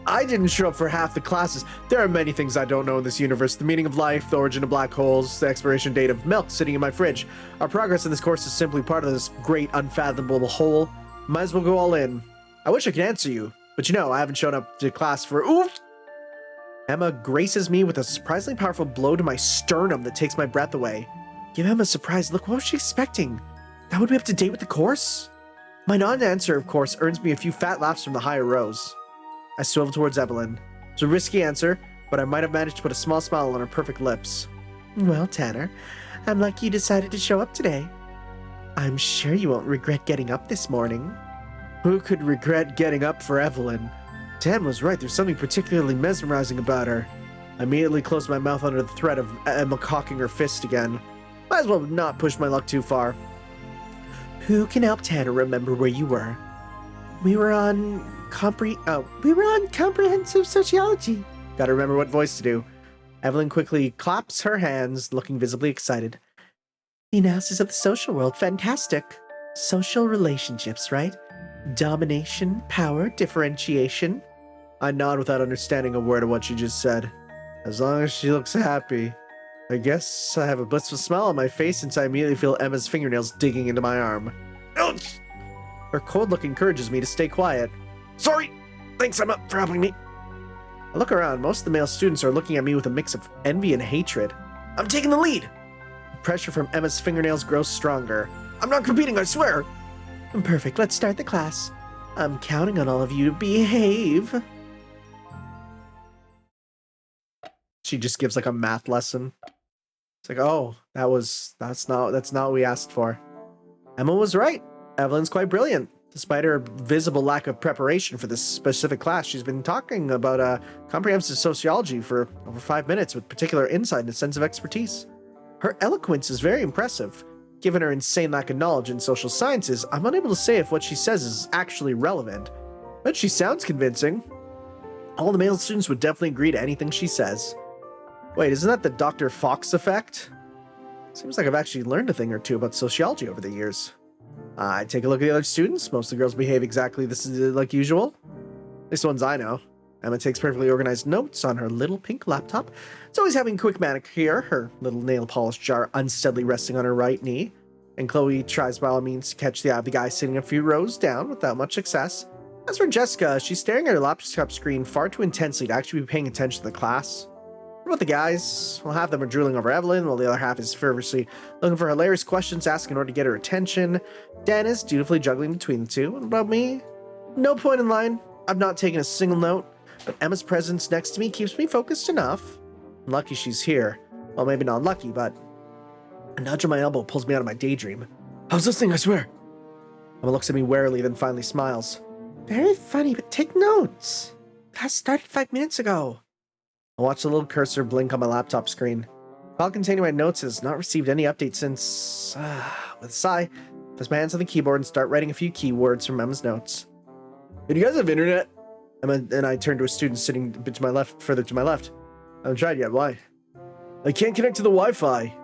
I didn't show up for half the classes. There are many things I don't know in this universe. The meaning of life, the origin of black holes, the expiration date of milk sitting in my fridge. Our progress in this course is simply part of this great unfathomable whole. Might as well go all in. I wish I could answer you, but you know, I haven't shown up to class for— Oof! Emma graces me with a surprisingly powerful blow to my sternum that takes my breath away. Give Emma a surprised look. What was she expecting? That would be up to date with the course? My non-answer, of course, earns me a few fat laughs from the higher rows. I swivel towards Evelyn. It's a risky answer, but I might have managed to put a small smile on her perfect lips. Well, Tanner, I'm lucky you decided to show up today. I'm sure you won't regret getting up this morning. Who could regret getting up for Evelyn? Dan was right, there's something particularly mesmerizing about her. I immediately closed my mouth under the threat of Emma cocking her fist again. Might as well not push my luck too far. Who can help Tanner remember where you were? We were on comprehensive sociology. Gotta remember what voice to do. Evelyn quickly claps her hands, looking visibly excited. The analysis of the social world, fantastic. Social relationships, right? Domination, power, differentiation. I nod without understanding a word of what she just said. As long as she looks happy. I guess I have a blissful smile on my face since I immediately feel Emma's fingernails digging into my arm. Ouch! Her cold look encourages me to stay quiet. Sorry! Thanks, Emma, for helping me. I look around. Most of the male students are looking at me with a mix of envy and hatred. I'm taking the lead! The pressure from Emma's fingernails grows stronger. I'm not competing, I swear! Perfect, let's start the class. I'm counting on all of you to behave. She just gives like a math lesson. It's like, oh, that's not what we asked for. Emma was right. Evelyn's quite brilliant. Despite her visible lack of preparation for this specific class, she's been talking about comprehensive sociology for over 5 minutes with particular insight and a sense of expertise. Her eloquence is very impressive. Given her insane lack of knowledge in social sciences, I'm unable to say if what she says is actually relevant. But she sounds convincing. All the male students would definitely agree to anything she says. Wait, isn't that the Dr. Fox effect? Seems like I've actually learned a thing or two about sociology over the years. I take a look at the other students. Most of the girls behave exactly like usual. At least the ones I know. Emma takes perfectly organized notes on her little pink laptop. It's always having quick manicure, her little nail polish jar unsteadily resting on her right knee. And Chloe tries by all means to catch the eye of the guy sitting a few rows down without much success. As for Jessica, she's staring at her laptop screen far too intensely to actually be paying attention to the class. What about the guys? Well, half of them are drooling over Evelyn, while the other half is fervently looking for hilarious questions to ask in order to get her attention. Dan is dutifully juggling between the two. What about me? No point in line. I've not taken a single note, but Emma's presence next to me keeps me focused enough. I'm lucky she's here. Well, maybe not lucky, but a nudge on my elbow pulls me out of my daydream. I was listening, I swear. Emma looks at me warily, then finally smiles. Very funny, but take notes. Class started 5 minutes ago. I watch the little cursor blink on my laptop screen. File containing my notes has not received any updates since... with a sigh, I place my hands on the keyboard and start writing a few keywords from Emma's notes. Do you guys have internet? Emma and I turn to a student sitting a bit to my left, further to my left. I haven't tried yet, why? I can't connect to the Wi-Fi.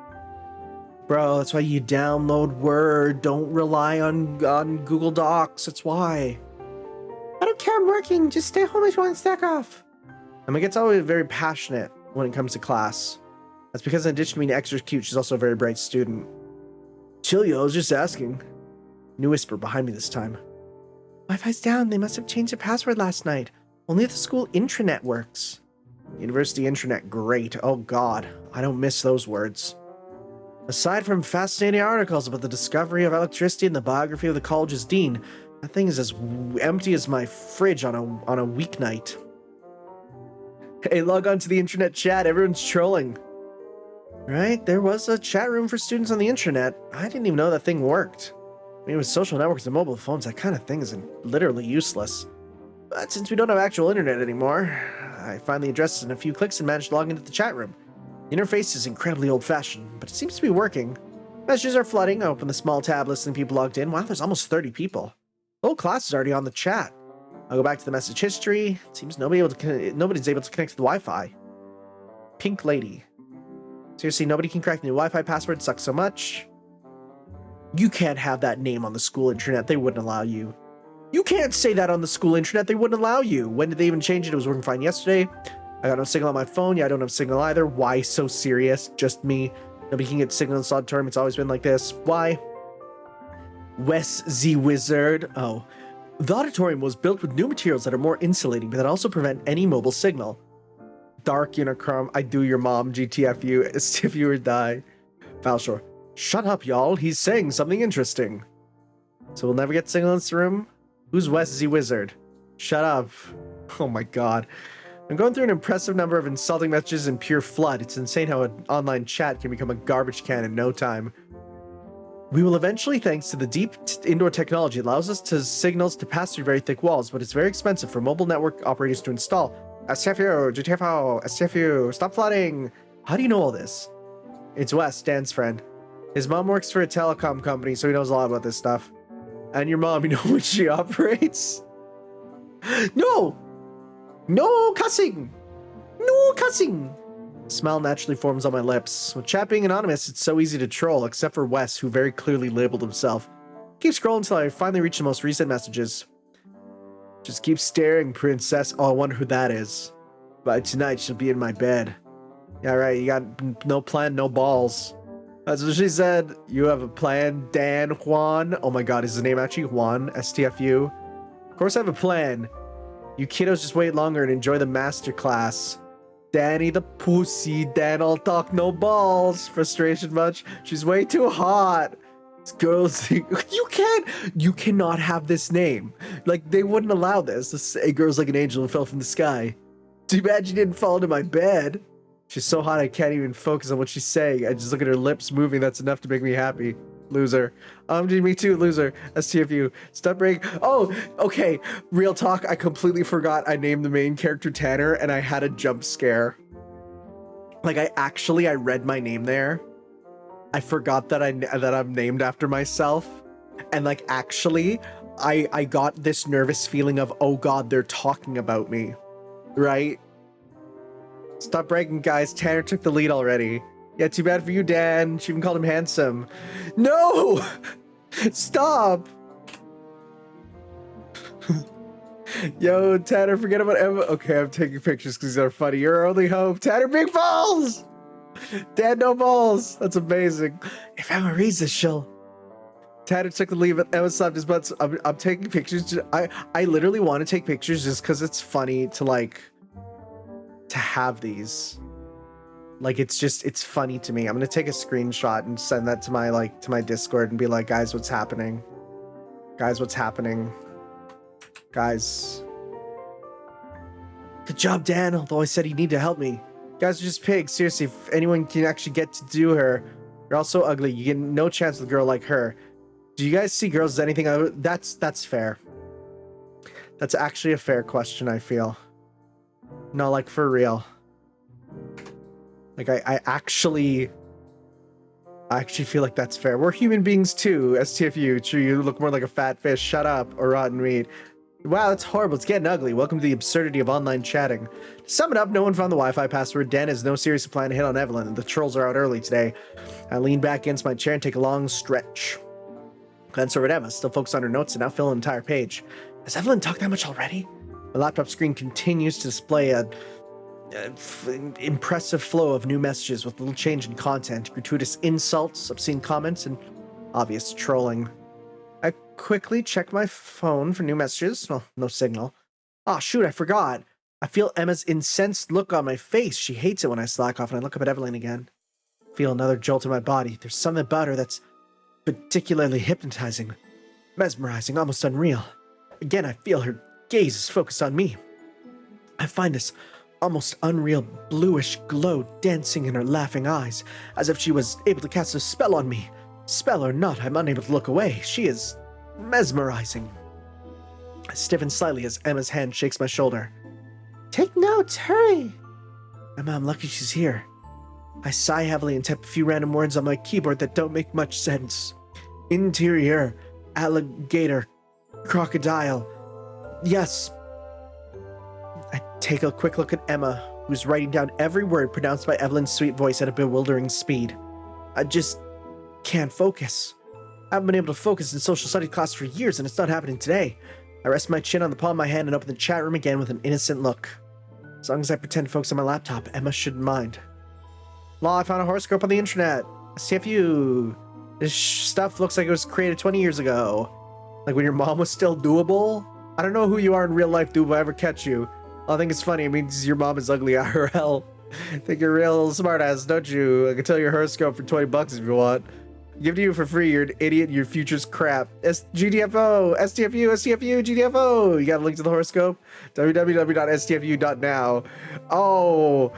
Bro, that's why you download Word. Don't rely on Google Docs, that's why. I don't care, I'm working. Just stay home if you want to stack off. Emma gets always very passionate when it comes to class. That's because in addition to being extra cute, she's also a very bright student. Chill, yo, I was just asking. New whisper behind me this time. Wi-Fi's down. They must have changed their password last night. Only the school intranet works. University intranet, great. Oh god, I don't miss those words. Aside from fascinating articles about the discovery of electricity and the biography of the college's dean, that thing is as empty as my fridge on a weeknight. Hey, log on to the internet chat. Everyone's trolling. Right, there was a chat room for students on the intranet. I didn't even know that thing worked. I mean, with social networks and mobile phones, that kind of thing is literally useless. But since we don't have actual internet anymore, I find the addresses in a few clicks and managed to log into the chat room. The interface is incredibly old-fashioned, but it seems to be working. Messages are flooding. I open the small tab listing people logged in. Wow, there's almost 30 people. The whole class is already on the chat. I'll go back to the message history. It seems nobody's able to connect to the Wi-Fi. Pink lady. Seriously, nobody can crack the new Wi-Fi password. Sucks so much. You can't have that name on the school internet. They wouldn't allow you. You can't say that on the school internet. They wouldn't allow you. When did they even change it? It was working fine yesterday. I got no signal on my phone. Yeah, I don't have signal either. Why so serious? Just me. Nobody can get signal in solid term. It's always been like this. Why? Wes Z Wizard. Oh. The auditorium was built with new materials that are more insulating, but that also prevent any mobile signal. Dark Unicron. I do your mom. GTFU. STFU or die. Falshore. Shut up, y'all. He's saying something interesting. So we'll never get signal in this room? Who's Wes Z Wizard? Shut up. Oh my god. I'm going through an impressive number of insulting messages in pure flood. It's insane how an online chat can become a garbage can in no time. We will eventually, thanks to the deep indoor technology, it allows us to signals to pass through very thick walls, but it's very expensive for mobile network operators to install. STFU, GTFO, STFU, stop flooding. How do you know all this? It's Wes, Dan's friend. His mom works for a telecom company, so he knows a lot about this stuff. And your mom, you know when she operates? No! No cussing! No cussing! Smile naturally forms on my lips. With chat being anonymous, it's so easy to troll, except for Wes, who very clearly labeled himself. Keep scrolling until I finally reach the most recent messages. Just keep staring, princess. Oh, I wonder who that is. By tonight, she'll be in my bed. Yeah, right, you got no plan, no balls. That's what she said. You have a plan, Dan Juan. Oh my god, is his name actually Juan? STFU? Of course I have a plan. You kiddos just wait longer and enjoy the masterclass. Danny the pussy, Dan all talk, no balls. Frustration much? She's way too hot. This girl's... You cannot have this name. Like, they wouldn't allow this. A girl's like an angel who fell from the sky. Too bad she didn't fall into my bed. She's so hot I can't even focus on what she's saying. I just look at her lips moving. That's enough to make me happy. Loser. Me too, loser. STFU. Stop breaking. Oh, okay. Real talk. I completely forgot I named the main character Tanner and I had a jump scare. Like I read my name there. I forgot that I'm named after myself. And like actually, I got this nervous feeling of, oh god, they're talking about me. Right? Stop bragging, guys. Tanner took the lead already. Yeah, too bad for you, Dan. She even called him handsome. No! Stop! Yo, Tanner, forget about Emma. Okay, I'm taking pictures because these are funny. You're our only hope. Tanner, big balls! Dan, no balls. That's amazing. If Emma reads this, she'll... Tanner took the lead, but Emma slapped his butt. I'm taking pictures. I literally want to take pictures just because it's funny to, like... to have these. Like, it's funny to me. I'm gonna take a screenshot and send that to my Discord and be like, guys, what's happening? Guys, what's happening? Guys. Good job, Dan, although I said he'd need to help me. You guys are just pigs. Seriously, if anyone can actually get to do her, you're all so ugly. You get no chance with a girl like her. Do you guys see girls as anything other? That's fair. That's actually a fair question, I feel. No, like, for real. Like, I actually feel like that's fair. We're human beings too, STFU. True, you look more like a fat fish. Shut up, or rotten meat. Wow, that's horrible. It's getting ugly. Welcome to the absurdity of online chatting. To sum it up, no one found the Wi-Fi password. Dan has no serious plan to hit on Evelyn, and the trolls are out early today. I lean back against my chair and take a long stretch. Glance over at Emma, still focused on her notes and now fill an entire page. Has Evelyn talked that much already? My laptop screen continues to display a impressive flow of new messages with little change in content, gratuitous insults, obscene comments, and obvious trolling. I quickly check my phone for new messages. Well, no signal. Oh, shoot, I forgot. I feel Emma's incensed look on my face. She hates it when I slack off and I look up at Evelyn again. Feel another jolt in my body. There's something about her that's particularly hypnotizing, mesmerizing, almost unreal. Again, I feel her gaze is focused on me. I find this almost unreal bluish glow dancing in her laughing eyes, as if she was able to cast a spell on me. Spell or not, I'm unable to look away. She is mesmerizing. I stiffen slightly as Emma's hand shakes my shoulder. Take notes, hurry! Emma, I'm lucky she's here. I sigh heavily and type a few random words on my keyboard that don't make much sense. Interior, alligator, crocodile. Yes. I take a quick look at Emma, who's writing down every word pronounced by Evelyn's sweet voice at a bewildering speed. I just can't focus. I haven't been able to focus in social studies class for years, and it's not happening today. I rest my chin on the palm of my hand and open the chat room again with an innocent look. As long as I pretend to focus on my laptop, Emma shouldn't mind. Law, I found a horoscope on the internet. STFU. This stuff looks like it was created 20 years ago. Like when your mom was still doable? I don't know who you are in real life, dude, if I ever catch you. I think it's funny. It means your mom is ugly IRL. Think you're a real smartass, don't you? I can tell your horoscope for 20 bucks if you want. Give it to you for free. You're an idiot and your future's crap. GDFO, STFU, STFU, GDFO. You got a link to the horoscope? www.stfu.now. Oh,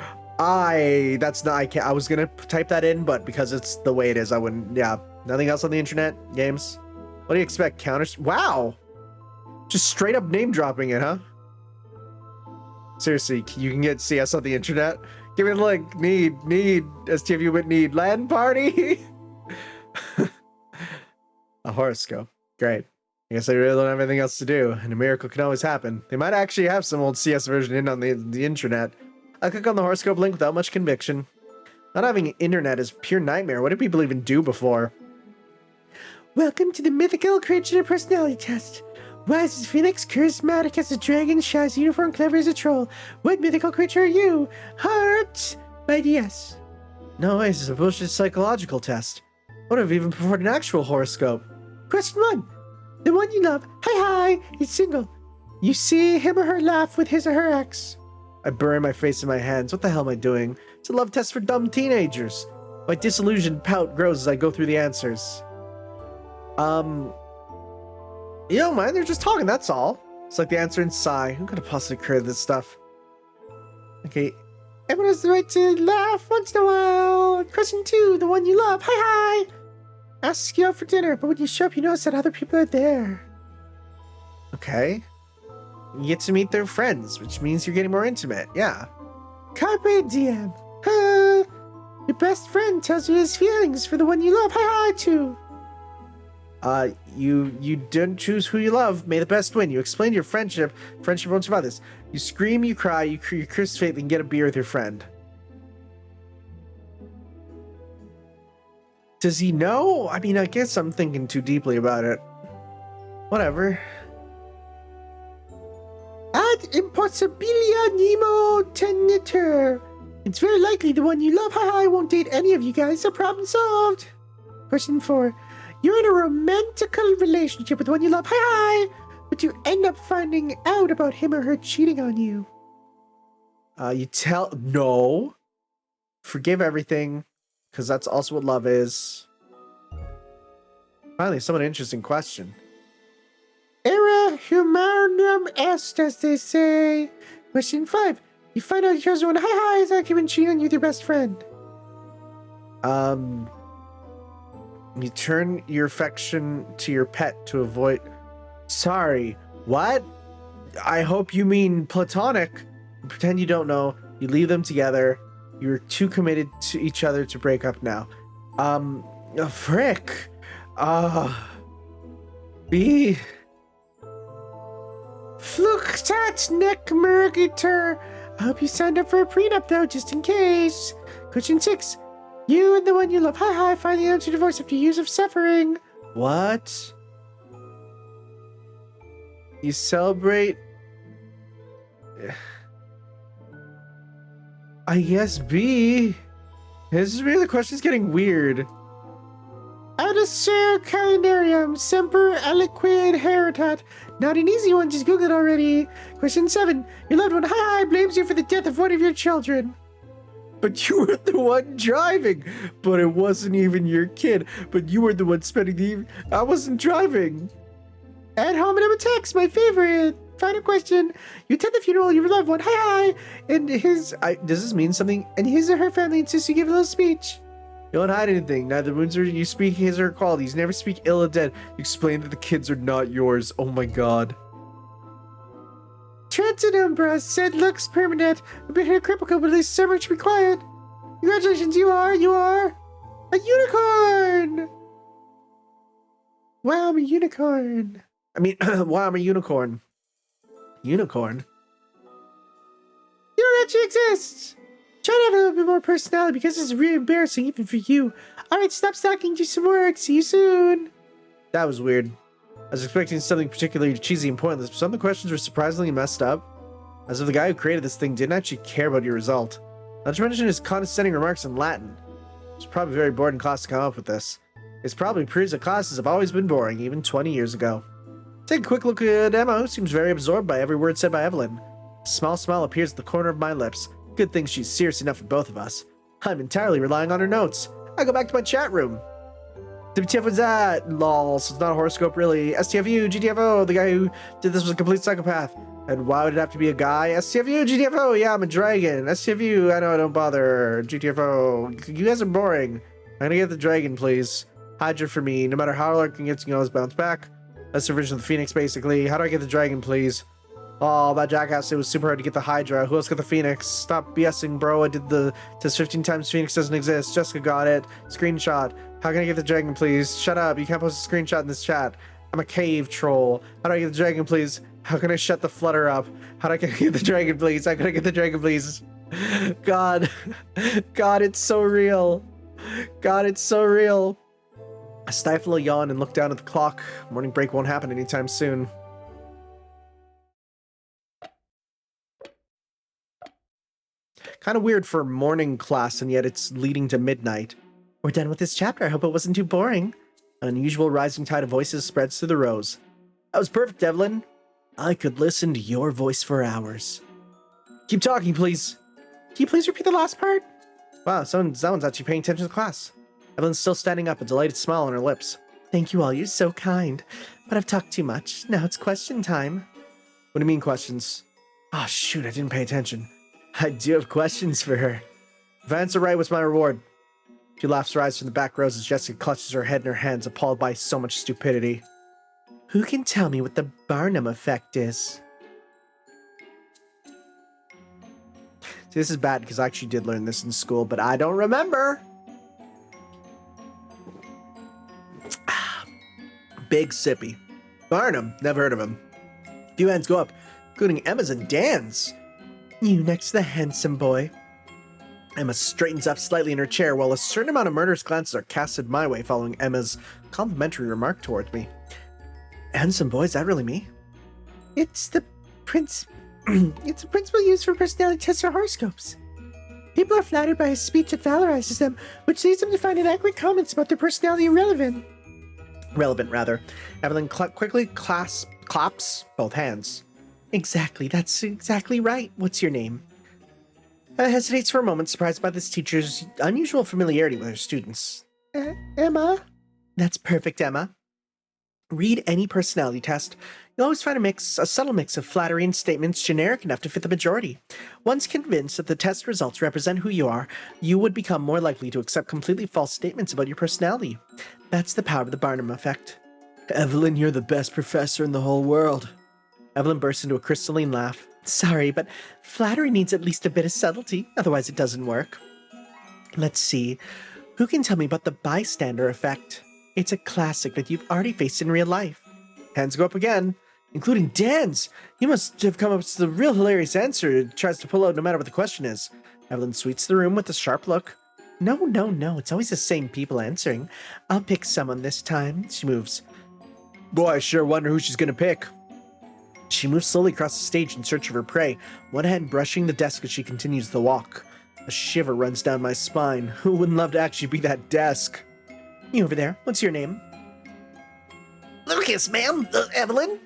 that's not, I was gonna type that in, but because it's the way it is, I wouldn't. Yeah, nothing else on the internet. Games. What do you expect? Counters? Wow. Just straight up name dropping it, huh? Seriously, you can get CS on the internet? Give me a link. Need, STFU would need LAN party. A horoscope. Great. I guess I really don't have anything else to do, and a miracle can always happen. They might actually have some old CS version in on the internet. I click on the horoscope link without much conviction. Not having internet is pure nightmare. What did people even do before? Welcome to the mythical creature personality test. Wise as Phoenix, charismatic as a dragon, shy as a unicorn, clever as a troll. What mythical creature are you? Heart by DS. No way, this is a bullshit psychological test. What if even performed an actual horoscope? Question 1. The one you love, hi, is single. You see him or her laugh with his or her ex. I bury my face in my hands. What the hell am I doing? It's a love test for dumb teenagers. My disillusioned pout grows as I go through the answers. You don't mind, they're just talking, that's all. It's like the answer in Sigh. Who could have possibly created this stuff? Okay. Everyone has the right to laugh once in a while. Question 2, the one you love, hi. Asks you out for dinner, but when you show up, you notice that other people are there. Okay. You get to meet their friends, which means you're getting more intimate, yeah. Carpe diem. Your best friend tells you his feelings for the one you love, hi too. You didn't choose who you love. May the best win. You explain your friendship. Friendship won't survive this. You scream, you cry, you curse fate, then get a beer with your friend. Does he know? I mean, I guess I'm thinking too deeply about it. Whatever. Ad impossibilia nemo tenetur. It's very likely the one you love, won't date any of you guys, so problem solved. Question 4. You're in a romantical relationship with the one you love, but you end up finding out about him or her cheating on you. No. Forgive everything, because that's also what love is. Finally, somewhat interesting question. Era humanum est, as they say. Question 5. You find out your husband, is actually been cheating on you with your best friend. You turn your affection to your pet to avoid... Sorry, what? I hope you mean platonic. Pretend you don't know. You leave them together. You're too committed to each other to break up now. Frick. B. Fluchtat neck mergiter. I hope you signed up for a prenup though, just in case. Question 6. You and the one you love, finally enter divorce after years of suffering. What? You celebrate... I guess B. This is really, the question's getting weird. Adisser calenarium semper aliquid heritat. Not an easy one, just Google it already. Question 7. Your loved one, blames you for the death of one of your children. But you were the one driving. But it wasn't even your kid. But you were the one spending the evening. I wasn't driving. Ad hominem attacks, my favorite. Final question. You attend the funeral of your loved one. And his... does this mean something? And his or her family insists you give a little speech. You don't hide anything. Neither wounds or you speak his or her qualities. You never speak ill of dead. You explain that the kids are not yours. Oh my god. Transit Umbra said looks permanent. A bit hypocritical, but at least summer should be quiet. Congratulations, you are a unicorn! Wow, I'm a unicorn. I mean, wow, I'm a unicorn. Unicorn? You don't actually exist! Try to have a little bit more personality because this is really embarrassing even for you. Alright, stop stalking, do some work. See you soon. That was weird. was expecting something particularly cheesy and pointless, but some of the questions were surprisingly messed up. As if the guy who created this thing didn't actually care about your result. Not to mention his condescending remarks in Latin. It's probably very bored in class to come up with this. This probably proves that classes have always been boring, even 20 years ago. Take a quick look at Emma, who seems very absorbed by every word said by Evelyn. A small smile appears at the corner of my lips. Good thing she's serious enough for both of us. I'm entirely relying on her notes. I go back to my chat room. WTF was that? Lol, so it's not a horoscope really. STFU, GTFO, the guy who did this was a complete psychopath. And why would it have to be a guy? STFU, GTFO, yeah, I'm a dragon. STFU, I know, don't bother. GTFO, you guys are boring. I'm gonna get the dragon, please. Hydra for me. No matter how Larkin gets, you can always bounce back. That's the version of the Phoenix, basically. How do I get the dragon, please? Oh, that jackass, it was super hard to get the Hydra. Who else got the Phoenix? Stop BSing, bro. I did the test 15 times. Phoenix doesn't exist. Jessica got it. Screenshot. How can I get the dragon, please? Shut up. You can't post a screenshot in this chat. I'm a cave troll. How do I get the dragon, please? How can I shut the flutter up? How do I get the dragon, please? How can I get the dragon, please? God. God, it's so real. God, it's so real. I stifle a yawn and look down at the clock. Morning break won't happen anytime soon. Kind of weird for morning class, and yet it's leading to midnight. We're done with this chapter. I hope it wasn't too boring. An unusual rising tide of voices spreads through the rows. That was perfect, Evelyn. I could listen to your voice for hours. Keep talking, please. Can you please repeat the last part? Wow, someone's actually paying attention to class. Evelyn's still standing up, a delighted smile on her lips. Thank you all, you're so kind. But I've talked too much. Now it's question time. What do you mean questions? Oh shoot, I didn't pay attention. I do have questions for her. If I answer right, what's my reward? She laughs her eyes from the back rows as Jessica clutches her head in her hands, appalled by so much stupidity. Who can tell me what the Barnum effect is? See, this is bad because I actually did learn this in school, but I don't remember. Big Sippy. Barnum, never heard of him. A few hands go up, including Emma's and Dan's. You next to the handsome boy. Emma straightens up slightly in her chair while a certain amount of murderous glances are casted my way following Emma's complimentary remark towards me. Handsome boy, is that really me? It's the it's a principle used for personality tests or horoscopes. People are flattered by a speech that valorizes them, which leads them to find inaccurate comments about their personality irrelevant. Relevant, rather. Evelyn quickly claps both hands. Exactly, that's exactly right. What's your name? Hesitates for a moment, surprised by this teacher's unusual familiarity with her students. Emma? That's perfect, Emma. Read any personality test. You'll always find a subtle mix of flattery and statements generic enough to fit the majority. Once convinced that the test results represent who you are, you would become more likely to accept completely false statements about your personality. That's the power of the Barnum effect. Evelyn, you're the best professor in the whole world. Evelyn bursts into a crystalline laugh. Sorry, but flattery needs at least a bit of subtlety, otherwise it doesn't work. Let's see. Who can tell me about the bystander effect? It's a classic that you've already faced in real life. Hands go up again, including Dan's. He must have come up with the real hilarious answer it tries to pull out no matter what the question is. Evelyn sweeps the room with a sharp look. No, it's always the same people answering. I'll pick someone this time. She moves. Boy, I sure wonder who she's gonna pick. She moves slowly across the stage in search of her prey, one hand brushing the desk as she continues the walk. A shiver runs down my spine. Who wouldn't love to actually be that desk? You over there, what's your name? Lucas, ma'am. Evelyn?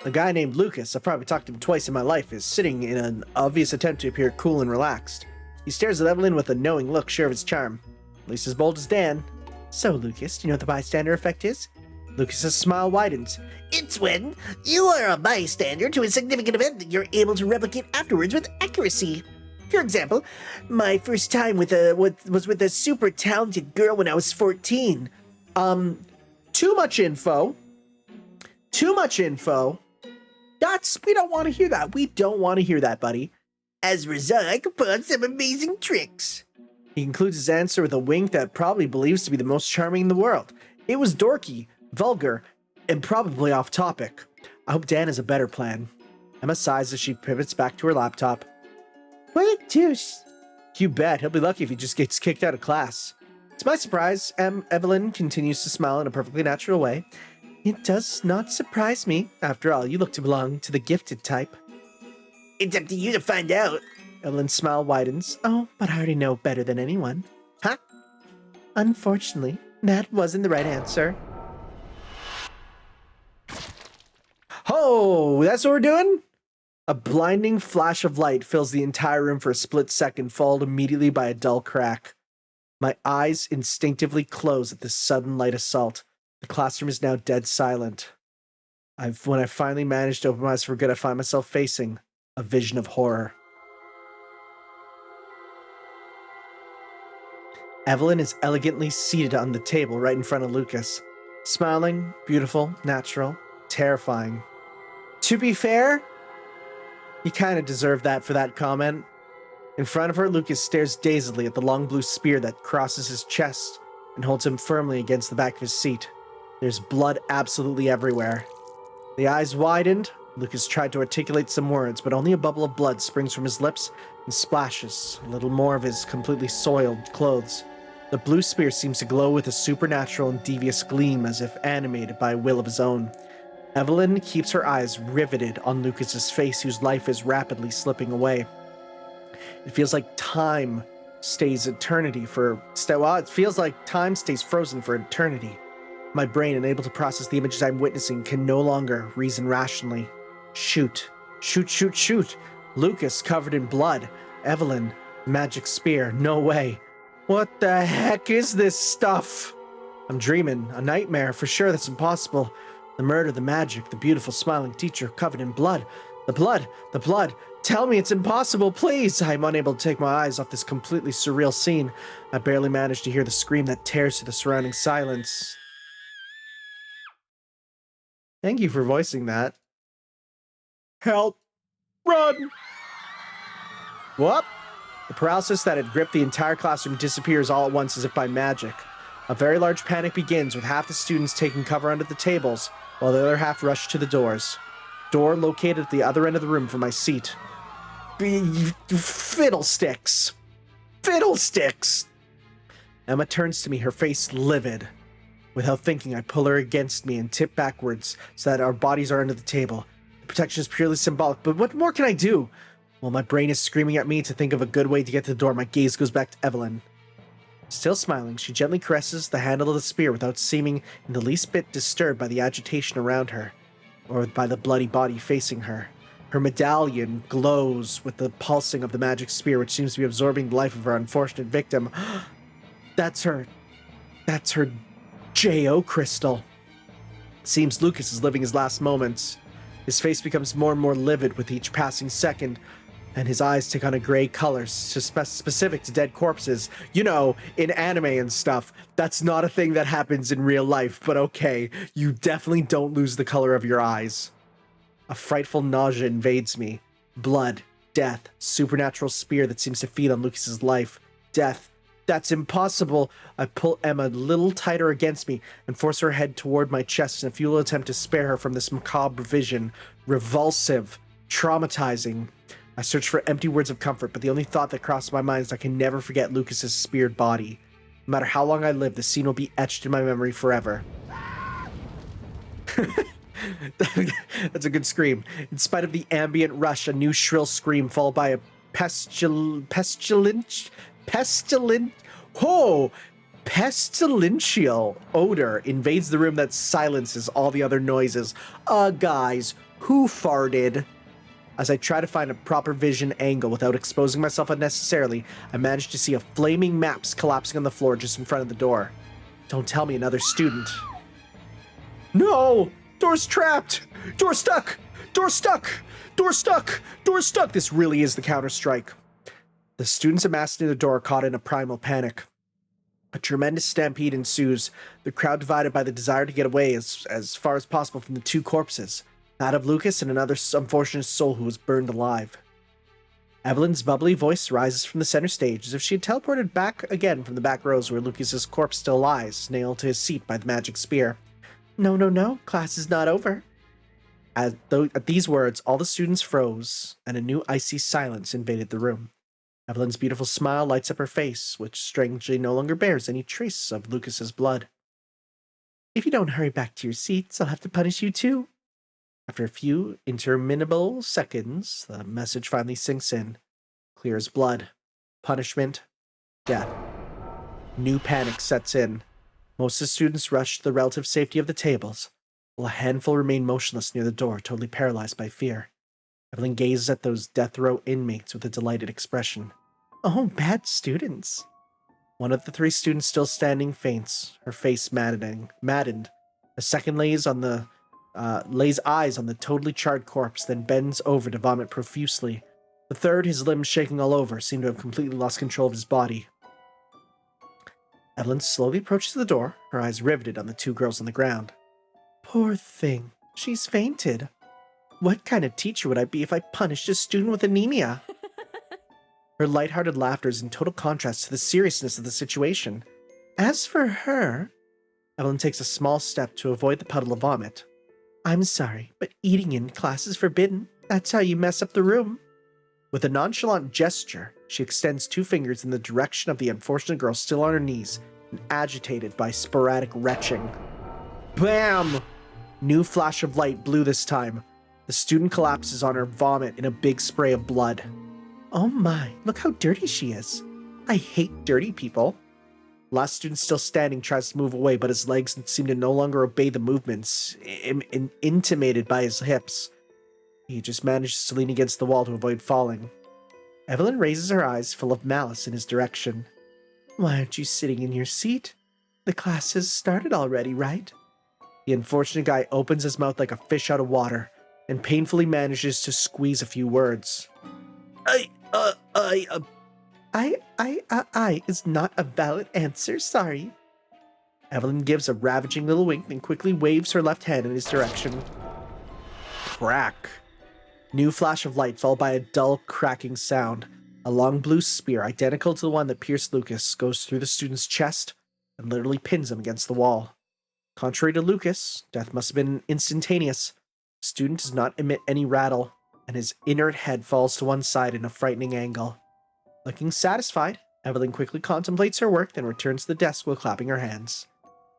A guy named Lucas, I've probably talked to him twice in my life, is sitting in an obvious attempt to appear cool and relaxed. He stares at Evelyn with a knowing look sure of his charm. At least as bold as Dan. So, Lucas, do you know what the bystander effect is? Lucas's smile widens. It's when you are a bystander to a significant event that you're able to replicate afterwards with accuracy. For example, my first time was with a super talented girl when I was 14. Too much info. We don't want to hear that. We don't want to hear that, buddy. As a result, I can pull out some amazing tricks. He concludes his answer with a wink that probably believes to be the most charming in the world. It was dorky, vulgar, and probably off topic. I hope Dan has a better plan. Emma sighs as she pivots back to her laptop. What a douche. You bet. He'll be lucky if he just gets kicked out of class. To my surprise, Evelyn continues to smile in a perfectly natural way. It does not surprise me. After all, you look to belong to the gifted type. It's up to you to find out. Evelyn's smile widens. Oh, but I already know better than anyone. Huh? Unfortunately, that wasn't the right answer. Oh, that's what we're doing? A blinding flash of light fills the entire room for a split second, followed immediately by a dull crack. My eyes instinctively close at this sudden light assault. The classroom is now dead silent. When I finally manage to open my eyes for good, I find myself facing a vision of horror. Evelyn is elegantly seated on the table right in front of Lucas. Smiling, beautiful, natural, terrifying. To be fair, he kind of deserved that for that comment. In front of her, Lucas stares dazedly at the long blue spear that crosses his chest and holds him firmly against the back of his seat. There's blood absolutely everywhere. The eyes widened. Lucas tried to articulate some words, but only a bubble of blood springs from his lips and splashes a little more of his completely soiled clothes. The blue spear seems to glow with a supernatural and devious gleam, as if animated by a will of his own. Evelyn keeps her eyes riveted on Lucas's face, whose life is rapidly slipping away. It feels like time stays eternity for... Well, it feels like time stays frozen for eternity. My brain, unable to process the images I'm witnessing, can no longer reason rationally. Shoot. Shoot, shoot, shoot. Lucas covered in blood. Evelyn, magic spear. No way. What the heck is this stuff? I'm dreaming. A nightmare. For sure, that's impossible. The murder, the magic, the beautiful smiling teacher covered in blood. The blood, the blood. Tell me it's impossible, please. I'm unable to take my eyes off this completely surreal scene. I barely manage to hear the scream that tears through the surrounding silence. Thank you for voicing that. Help! Run! What? The paralysis that had gripped the entire classroom disappears all at once as if by magic. A very large panic begins, with half the students taking cover under the tables, while the other half rush to the doors. Door located at the other end of the room from my seat. Fiddlesticks! Fiddlesticks! Emma turns to me, her face livid. Without thinking, I pull her against me and tip backwards so that our bodies are under the table. The protection is purely symbolic, but what more can I do? While my brain is screaming at me to think of a good way to get to the door, my gaze goes back to Evelyn. Still smiling, she gently caresses the handle of the spear without seeming in the least bit disturbed by the agitation around her, or by the bloody body facing her. Her medallion glows with the pulsing of the magic spear, which seems to be absorbing the life of her unfortunate victim. That's her J.O. crystal. It seems Lucas is living his last moments. His face becomes more and more livid with each passing second, and his eyes take on a gray color specific to dead corpses. You know, in anime and stuff, that's not a thing that happens in real life, but okay, you definitely don't lose the color of your eyes. A frightful nausea invades me. Blood, death, supernatural spear that seems to feed on Lucas's life. Death. That's impossible. I pull Emma a little tighter against me and force her head toward my chest in a futile attempt to spare her from this macabre vision. Revulsive. Traumatizing. I search for empty words of comfort, but the only thought that crosses my mind is I can never forget Lucas's speared body. No matter how long I live, the scene will be etched in my memory forever. That's a good scream. In spite of the ambient rush, a new shrill scream followed by a pestilential odor invades the room that silences all the other noises. Guys, who farted? As I try to find a proper vision angle without exposing myself unnecessarily, I manage to see a flaming maps collapsing on the floor just in front of the door. Don't tell me another student. No! Door's trapped! Door stuck! Door stuck! Door stuck! Door stuck! This really is the Counter-Strike. The students amassed near the door are caught in a primal panic. A tremendous stampede ensues, the crowd divided by the desire to get away as far as possible from the two corpses, that of Lucas and another unfortunate soul who was burned alive. Evelyn's bubbly voice rises from the center stage as if she had teleported back again from the back rows where Lucas's corpse still lies, nailed to his seat by the magic spear. No, class is not over. At these words, all the students froze, and a new icy silence invaded the room. Evelyn's beautiful smile lights up her face, which strangely no longer bears any trace of Lucas's blood. If you don't hurry back to your seats, I'll have to punish you too. After a few interminable seconds, the message finally sinks in. Clear as blood. Punishment. Death. New panic sets in. Most of the students rush to the relative safety of the tables, while a handful remain motionless near the door, totally paralyzed by fear. Evelyn gazes at those death row inmates with a delighted expression. Oh, bad students. One of the 3 students still standing faints, her face maddened. A second lays eyes on the totally charred corpse, then bends over to vomit profusely. The third, his limbs shaking all over, seemed to have completely lost control of his body. Evelyn slowly approaches the door, her eyes riveted on the 2 girls on the ground. Poor thing, she's fainted. What kind of teacher would I be if I punished a student with anemia? Her lighthearted laughter is in total contrast to the seriousness of the situation. As for her, Evelyn takes a small step to avoid the puddle of vomit. I'm sorry, but eating in class is forbidden. That's how you mess up the room. With a nonchalant gesture, she extends 2 fingers in the direction of the unfortunate girl still on her knees and agitated by sporadic retching. Bam! New flash of light blue this time. The student collapses on her vomit in a big spray of blood. Oh my, look how dirty she is. I hate dirty people. Last student still standing tries to move away, but his legs seem to no longer obey the movements, intimated by his hips. He just manages to lean against the wall to avoid falling. Evelyn raises her eyes full of malice in his direction. Why aren't you sitting in your seat? The class has started already, right? The unfortunate guy opens his mouth like a fish out of water and painfully manages to squeeze a few words. I is not a valid answer, sorry. Evelyn gives a ravaging little wink and quickly waves her left hand in his direction. Crack. New flash of light followed by a dull cracking sound. A long blue spear, identical to the one that pierced Lucas, goes through the student's chest and literally pins him against the wall. Contrary to Lucas, death must have been instantaneous. The student does not emit any rattle, and his inert head falls to one side in a frightening angle. Looking satisfied, Evelyn quickly contemplates her work, then returns to the desk while clapping her hands.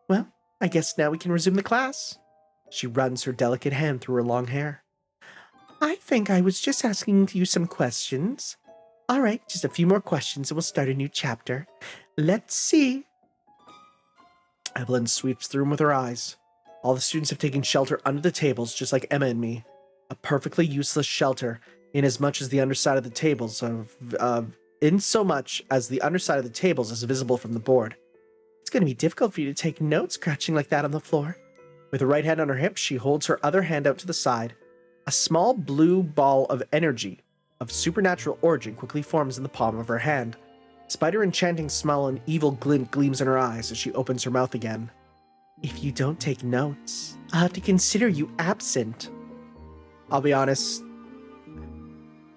Well, I guess now we can resume the class. She runs her delicate hand through her long hair. I think I was just asking you some questions. All right, just a few more questions and we'll start a new chapter. Let's see. Evelyn sweeps through them with her eyes. All the students have taken shelter under the tables, just like Emma and me. A perfectly useless shelter, inasmuch as the underside of the tables is visible from the board. It's going to be difficult for you to take notes crouching like that on the floor. With her right hand on her hip, she holds her other hand out to the side. A small blue ball of energy of supernatural origin quickly forms in the palm of her hand. Despite her enchanting smile, an evil glint gleams in her eyes as she opens her mouth again. If you don't take notes, I'll have to consider you absent. I'll be honest,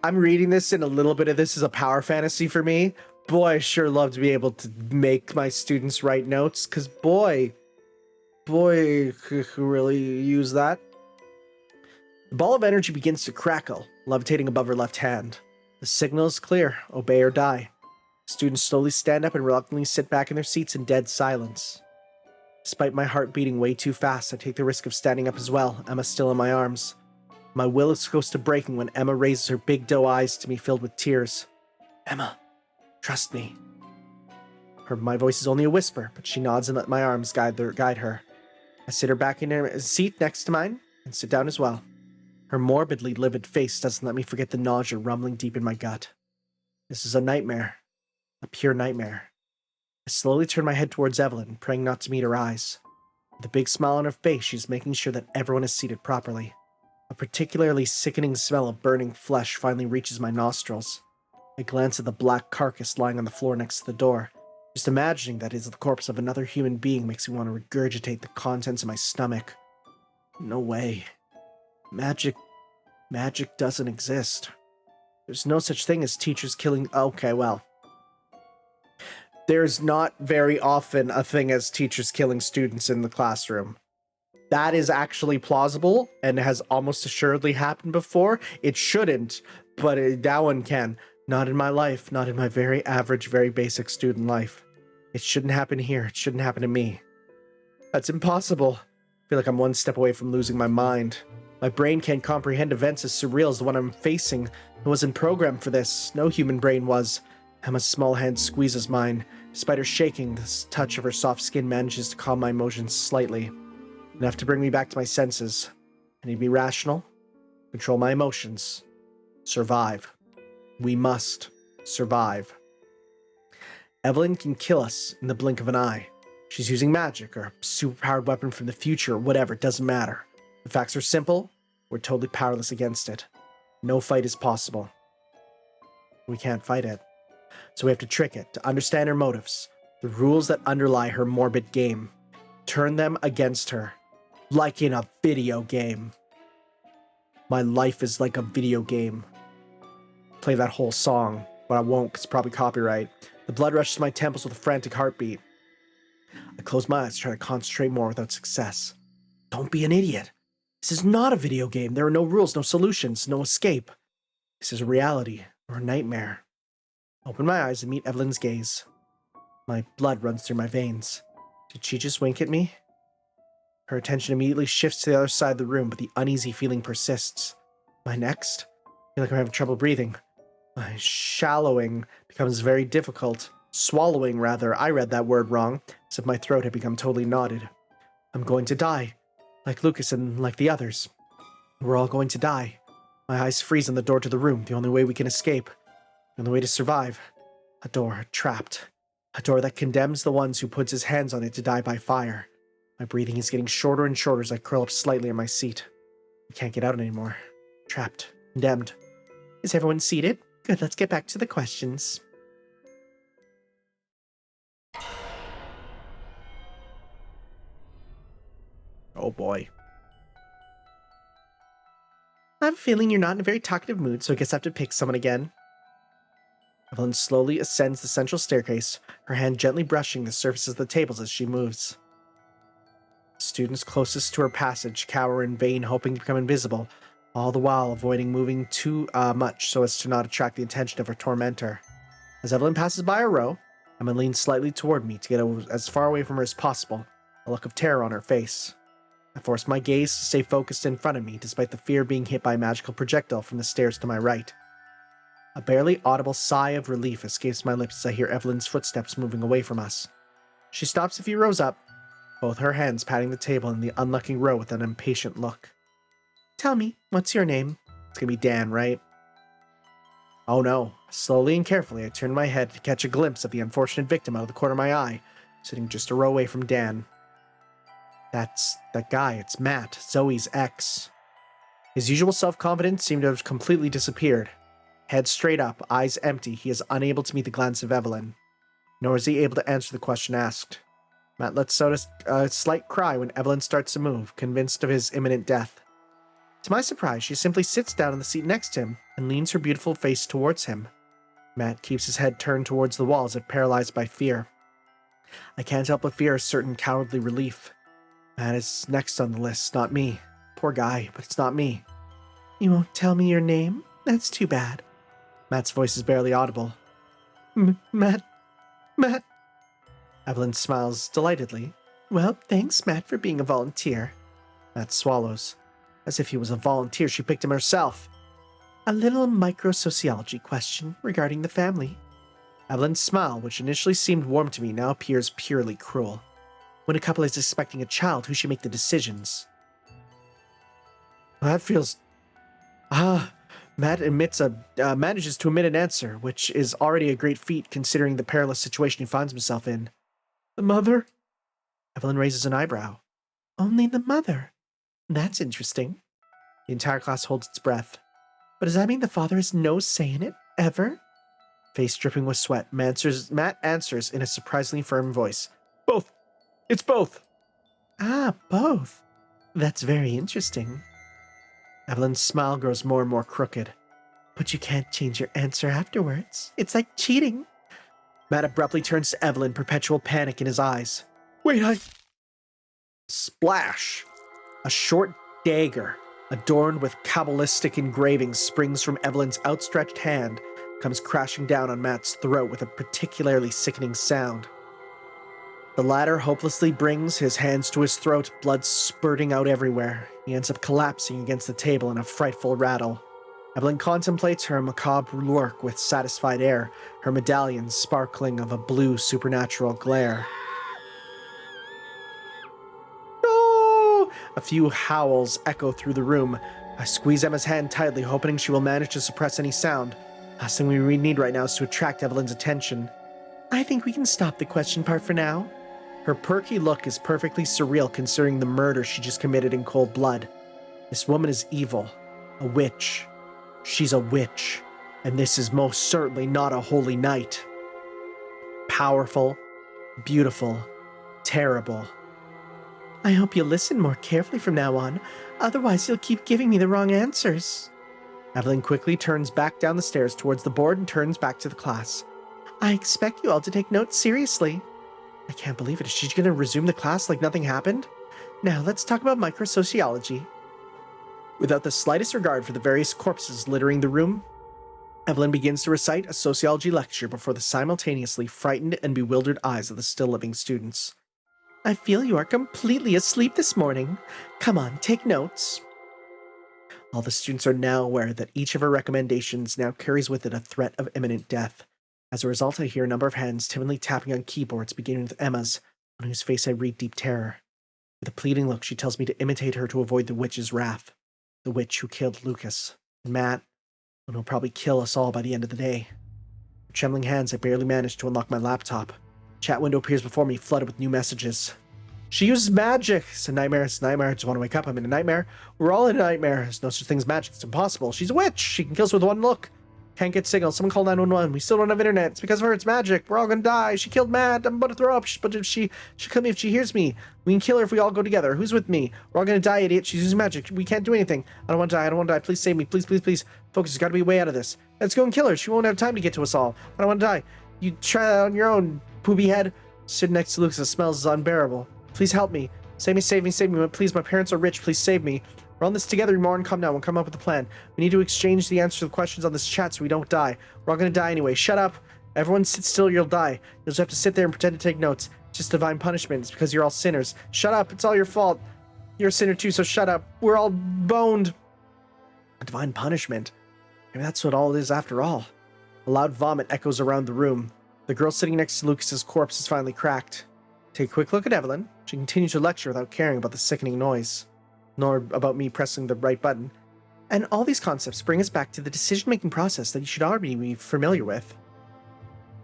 I'm reading this and a little bit of this is a power fantasy for me. Boy, I sure love to be able to make my students write notes, because boy, could really use that. The ball of energy begins to crackle, levitating above her left hand. The signal is clear, obey or die. Students slowly stand up and reluctantly sit back in their seats in dead silence. Despite my heart beating way too fast, I take the risk of standing up as well, Emma still in my arms. My will is close to breaking when Emma raises her big doe eyes to me filled with tears. Emma, trust me. My voice is only a whisper, but she nods and let my arms guide her. I sit her back in her seat next to mine and sit down as well. Her morbidly livid face doesn't let me forget the nausea rumbling deep in my gut. This is a nightmare. A pure nightmare. I slowly turn my head towards Evelyn, praying not to meet her eyes. With a big smile on her face, she's making sure that everyone is seated properly. A particularly sickening smell of burning flesh finally reaches my nostrils. I glance at the black carcass lying on the floor next to the door. Just imagining that it is the corpse of another human being makes me want to regurgitate the contents of my stomach. No way. Magic doesn't exist. There's no such thing as teachers killing... Okay, well. There's not very often a thing as teachers killing students in the classroom. That is actually plausible and has almost assuredly happened before. It shouldn't, but that one can. Not in my life, not in my very average, very basic student life. It shouldn't happen here. It shouldn't happen to me. That's impossible. I feel like I'm one step away from losing my mind. My brain can't comprehend events as surreal as the one I'm facing. It wasn't programmed for this. No human brain was. Emma's small hand squeezes mine. Despite her shaking, the touch of her soft skin manages to calm my emotions slightly. Enough to bring me back to my senses. I need to be rational, control my emotions, survive. We must survive. Evelyn can kill us in the blink of an eye. She's using magic or a superpowered weapon from the future or whatever, it doesn't matter. The facts are simple. We're totally powerless against it. No fight is possible. We can't fight it. So we have to trick it, to understand her motives, the rules that underlie her morbid game. Turn them against her, like in a video game. My life is like a video game. Play that whole song, but I won't because it's probably copyright. The blood rushes to my temples with a frantic heartbeat. I close my eyes, trying to concentrate more without success. Don't be an idiot. This is not a video game. There are no rules, no solutions, no escape. This is a reality or a nightmare. I open my eyes and meet Evelyn's gaze. My blood runs through my veins. Did she just wink at me? Her attention immediately shifts to the other side of the room, but the uneasy feeling persists. Am I next? I feel like I'm having trouble breathing. My shallowing becomes very difficult. Swallowing, rather. I read that word wrong, as if my throat had become totally knotted. I'm going to die. Like Lucas and like the others. We're all going to die. My eyes freeze on the door to the room, the only way we can escape. The only way to survive. A door, trapped. A door that condemns the ones who puts his hands on it to die by fire. My breathing is getting shorter and shorter as I curl up slightly in my seat. I can't get out anymore. Trapped. Condemned. Is everyone seated? Good, let's get back to the questions. Oh boy. I have a feeling you're not in a very talkative mood, so I guess I have to pick someone again. Evelyn slowly ascends the central staircase, her hand gently brushing the surfaces of the tables as she moves. Students closest to her passage cower in vain, hoping to become invisible, all the while avoiding moving too much so as to not attract the attention of her tormentor. As Evelyn passes by her row, Emma leans slightly toward me to get as far away from her as possible, a look of terror on her face. I force my gaze to stay focused in front of me, despite the fear of being hit by a magical projectile from the stairs to my right. A barely audible sigh of relief escapes my lips as I hear Evelyn's footsteps moving away from us. She stops a few rows up, both her hands patting the table in the unlucky row with an impatient look. Tell me, what's your name? It's gonna be Dan, right? Oh no. Slowly and carefully, I turn my head to catch a glimpse of the unfortunate victim out of the corner of my eye, sitting just a row away from Dan. That's that guy. It's Matt, Zoe's ex. His usual self-confidence seemed to have completely disappeared. Head straight up, eyes empty, he is unable to meet the glance of Evelyn. Nor is he able to answer the question asked. Matt lets out a slight cry when Evelyn starts to move, convinced of his imminent death. To my surprise, she simply sits down in the seat next to him and leans her beautiful face towards him. Matt keeps his head turned towards the wall as if paralyzed by fear. I can't help but fear a certain cowardly relief. Matt is next on the list, not me. Poor guy, but it's not me. You won't tell me your name? That's too bad. Matt's voice is barely audible. Matt. Evelyn smiles delightedly. Well, thanks, Matt, for being a volunteer. Matt swallows. As if he was a volunteer, she picked him herself. A little microsociology question regarding the family. Evelyn's smile, which initially seemed warm to me, now appears purely cruel. When a couple is expecting a child, who should make the decisions? Well, that feels... Matt manages to omit an answer, which is already a great feat considering the perilous situation he finds himself in. The mother? Evelyn raises an eyebrow. Only the mother. That's interesting. The entire class holds its breath. But does that mean the father has no say in it, ever? Face dripping with sweat, Matt answers in a surprisingly firm voice. Both. It's both. Ah, both. That's very interesting. Evelyn's smile grows more and more crooked. But you can't change your answer afterwards. It's like cheating. Matt abruptly turns to Evelyn, perpetual panic in his eyes. Wait, Splash! A short dagger, adorned with Kabbalistic engravings, springs from Evelyn's outstretched hand, comes crashing down on Matt's throat with a particularly sickening sound. The latter hopelessly brings his hands to his throat, blood spurting out everywhere. He ends up collapsing against the table in a frightful rattle. Evelyn contemplates her macabre work with satisfied air, her medallion sparkling of a blue supernatural glare. No! A few howls echo through the room. I squeeze Emma's hand tightly, hoping she will manage to suppress any sound. Last thing we need right now is to attract Evelyn's attention. I think we can stop the question part for now. Her perky look is perfectly surreal considering the murder she just committed in cold blood. This woman is evil, a witch. She's a witch, and this is most certainly not a holy night. Powerful, beautiful, terrible. I hope you'll listen more carefully from now on, otherwise you'll keep giving me the wrong answers. Evelyn quickly turns back down the stairs towards the board and turns back to the class. I expect you all to take notes seriously. I can't believe it. Is she going to resume the class like nothing happened? Now let's talk about microsociology. Without the slightest regard for the various corpses littering the room, Evelyn begins to recite a sociology lecture before the simultaneously frightened and bewildered eyes of the still living students. I feel you are completely asleep this morning. Come on, take notes. All the students are now aware that each of her recommendations now carries with it a threat of imminent death. As a result, I hear a number of hands timidly tapping on keyboards, beginning with Emma's, on whose face I read deep terror. With a pleading look, she tells me to imitate her to avoid the witch's wrath. The witch who killed Lucas and Matt, and will probably kill us all by the end of the day. With trembling hands, I barely manage to unlock my laptop. Chat window appears before me, flooded with new messages. She uses magic. It's a nightmare. It's a nightmare. I just want to wake up. I'm in a nightmare. We're all in a nightmare. There's no such thing as magic. It's impossible. She's a witch. She can kill us with one look. Can't get signal. Someone call 911. We still don't have internet. It's because of her. It's magic. We're all gonna die. She killed Matt. I'm about to throw up. But if she'll kill me if she hears me. We can kill her if we all go together. Who's with me? We're all gonna die, idiot. She's using magic. We can't do anything. I don't want to die. I don't want to die. Please save me. Please, please, please. Focus. There's got to be a way out of this. Let's go and kill her. She won't have time to get to us all. I don't want to die. You try that on your own, poopy head. Sitting next to Lucas, the smell is unbearable. Please help me. Save me, save me, save me. Please, my parents are rich. Please save me. We're on this together, Morn. Come now. We'll come up with a plan. We need to exchange the answers to the questions on this chat so we don't die. We're all gonna die anyway. Shut up. Everyone sit still, you'll die. You'll just have to sit there and pretend to take notes. It's just divine punishment. It's because you're all sinners. Shut up. It's all your fault. You're a sinner too, so shut up. We're all boned. A divine punishment. Maybe that's what all it is after all. A loud vomit echoes around the room. The girl sitting next to Lucas's corpse is finally cracked. Take a quick look at Evelyn. She continues to lecture without caring about the sickening noise, nor about me pressing the right button. And all these concepts bring us back to the decision-making process that you should already be familiar with.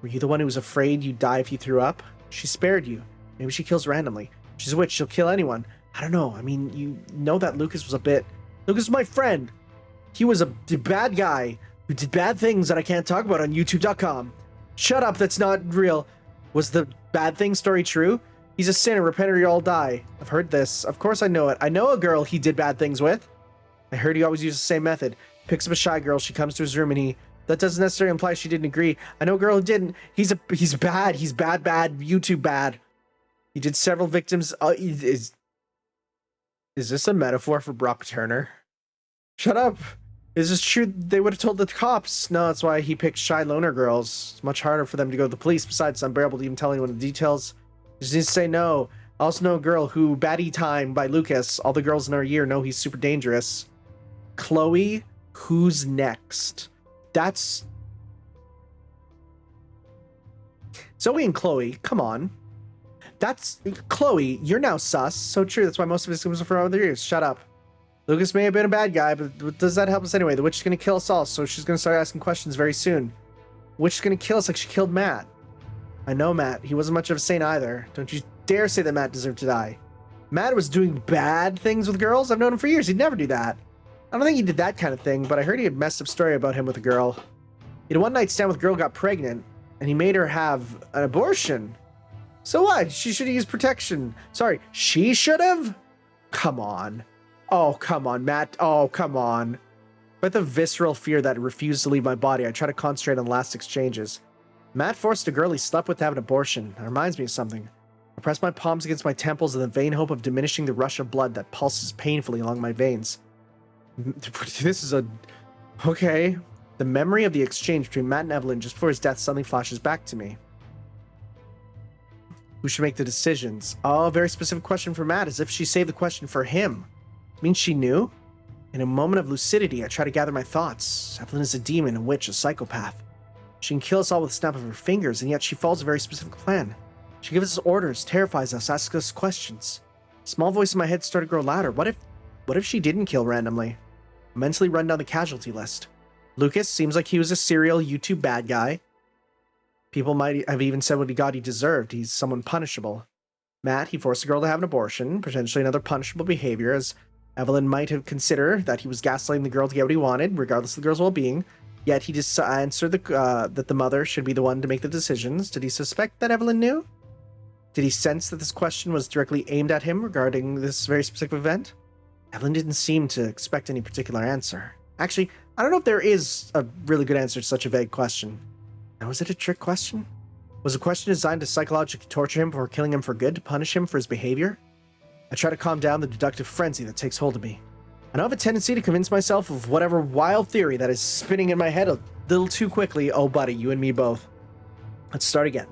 Were you the one who was afraid you'd die if you threw up? She spared you. Maybe she kills randomly. She's a witch. She'll kill anyone. I don't know. I mean, you know that Lucas was a bit... Lucas was my friend. He was a bad guy who did bad things that I can't talk about on YouTube.com. Shut up. That's not real. Was the bad thing story true? He's a sinner. Repent or you all die. I've heard this. Of course I know it. I know a girl he did bad things with. I heard he always used the same method. Picks up a shy girl. She comes to his room and he... That doesn't necessarily imply she didn't agree. I know a girl who didn't. He's bad. He's bad, YouTube bad. He did several victims. Is this a metaphor for Brock Turner? Shut up. Is this true? They would have told the cops. No, that's why he picked shy loner girls. It's much harder for them to go to the police. Besides, it's unbearable to even tell anyone the details. Just needs to say no. I also know a girl who, Baddie Time by Lucas, all the girls in our year know he's super dangerous. Chloe, who's next? That's... Zoe and Chloe, come on. That's... Chloe, you're now sus. So true, that's why most of his was for other years. Shut up. Lucas may have been a bad guy, but does that help us anyway? The witch is going to kill us all, so she's going to start asking questions very soon. The witch is going to kill us like she killed Matt. I know Matt. He wasn't much of a saint either. Don't you dare say that Matt deserved to die. Matt was doing bad things with girls. I've known him for years. He'd never do that. I don't think he did that kind of thing, but I heard he had a messed up story about him with a girl. He had a one-night stand with a girl, got pregnant, and he made her have an abortion. So what? She should have used protection. Sorry, she should have? Come on. Oh, come on, Matt. Oh, come on. But the visceral fear that refused to leave my body, I try to concentrate on last exchanges. Matt forced a girl he slept with to have an abortion. That reminds me of something. I press my palms against my temples in the vain hope of diminishing the rush of blood that pulses painfully along my veins. This is a... Okay. The memory of the exchange between Matt and Evelyn just before his death suddenly flashes back to me. Who should make the decisions? Oh, a very specific question for Matt, as if she saved the question for him. Means she knew? In a moment of lucidity, I try to gather my thoughts. Evelyn is a demon, a witch, a psychopath. She can kill us all with a snap of her fingers, and yet she follows a very specific plan. She gives us orders, terrifies us, asks us questions. Small voice in my head started to grow louder. What if she didn't kill randomly? I mentally run down the casualty list. Lucas seems like he was a serial YouTube bad guy. People might have even said what he deserved. He's someone punishable. Matt, he forced a girl to have an abortion, potentially another punishable behavior, as Evelyn might have considered that he was gaslighting the girl to get what he wanted, regardless of the girl's well-being. Yet he just answered that the mother should be the one to make the decisions. Did he suspect that Evelyn knew? Did he sense that this question was directly aimed at him regarding this very specific event? Evelyn didn't seem to expect any particular answer. Actually, I don't know if there is a really good answer to such a vague question. Now, was it a trick question? Was the question designed to psychologically torture him before killing him for good, to punish him for his behavior? I try to calm down the deductive frenzy that takes hold of me. I now have a tendency to convince myself of whatever wild theory that is spinning in my head a little too quickly. Oh, buddy, you and me both. Let's start again.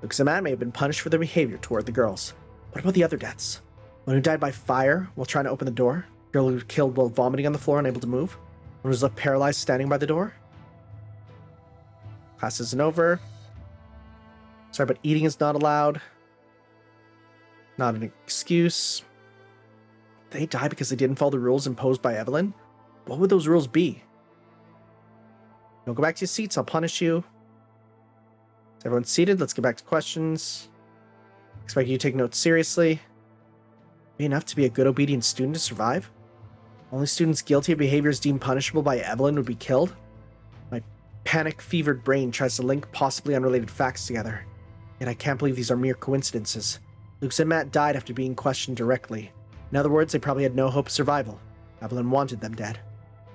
Lucas and Matt may have been punished for their behavior toward the girls. What about the other deaths? One who died by fire while trying to open the door? Girl who was killed while vomiting on the floor, unable to move? One who was left paralyzed standing by the door? Class isn't over. Sorry, but eating is not allowed. Not an excuse. They die because they didn't follow the rules imposed by Evelyn? What would those rules be? Don't go back to your seats, I'll punish you. Is everyone seated? Let's get back to questions. Expect you to take notes seriously. Be enough to be a good, obedient student to survive? Only students guilty of behaviors deemed punishable by Evelyn would be killed? My panic-fevered brain tries to link possibly unrelated facts together. Yet I can't believe these are mere coincidences. Lucas and Matt died after being questioned directly. In other words, they probably had no hope of survival. Evelyn wanted them dead.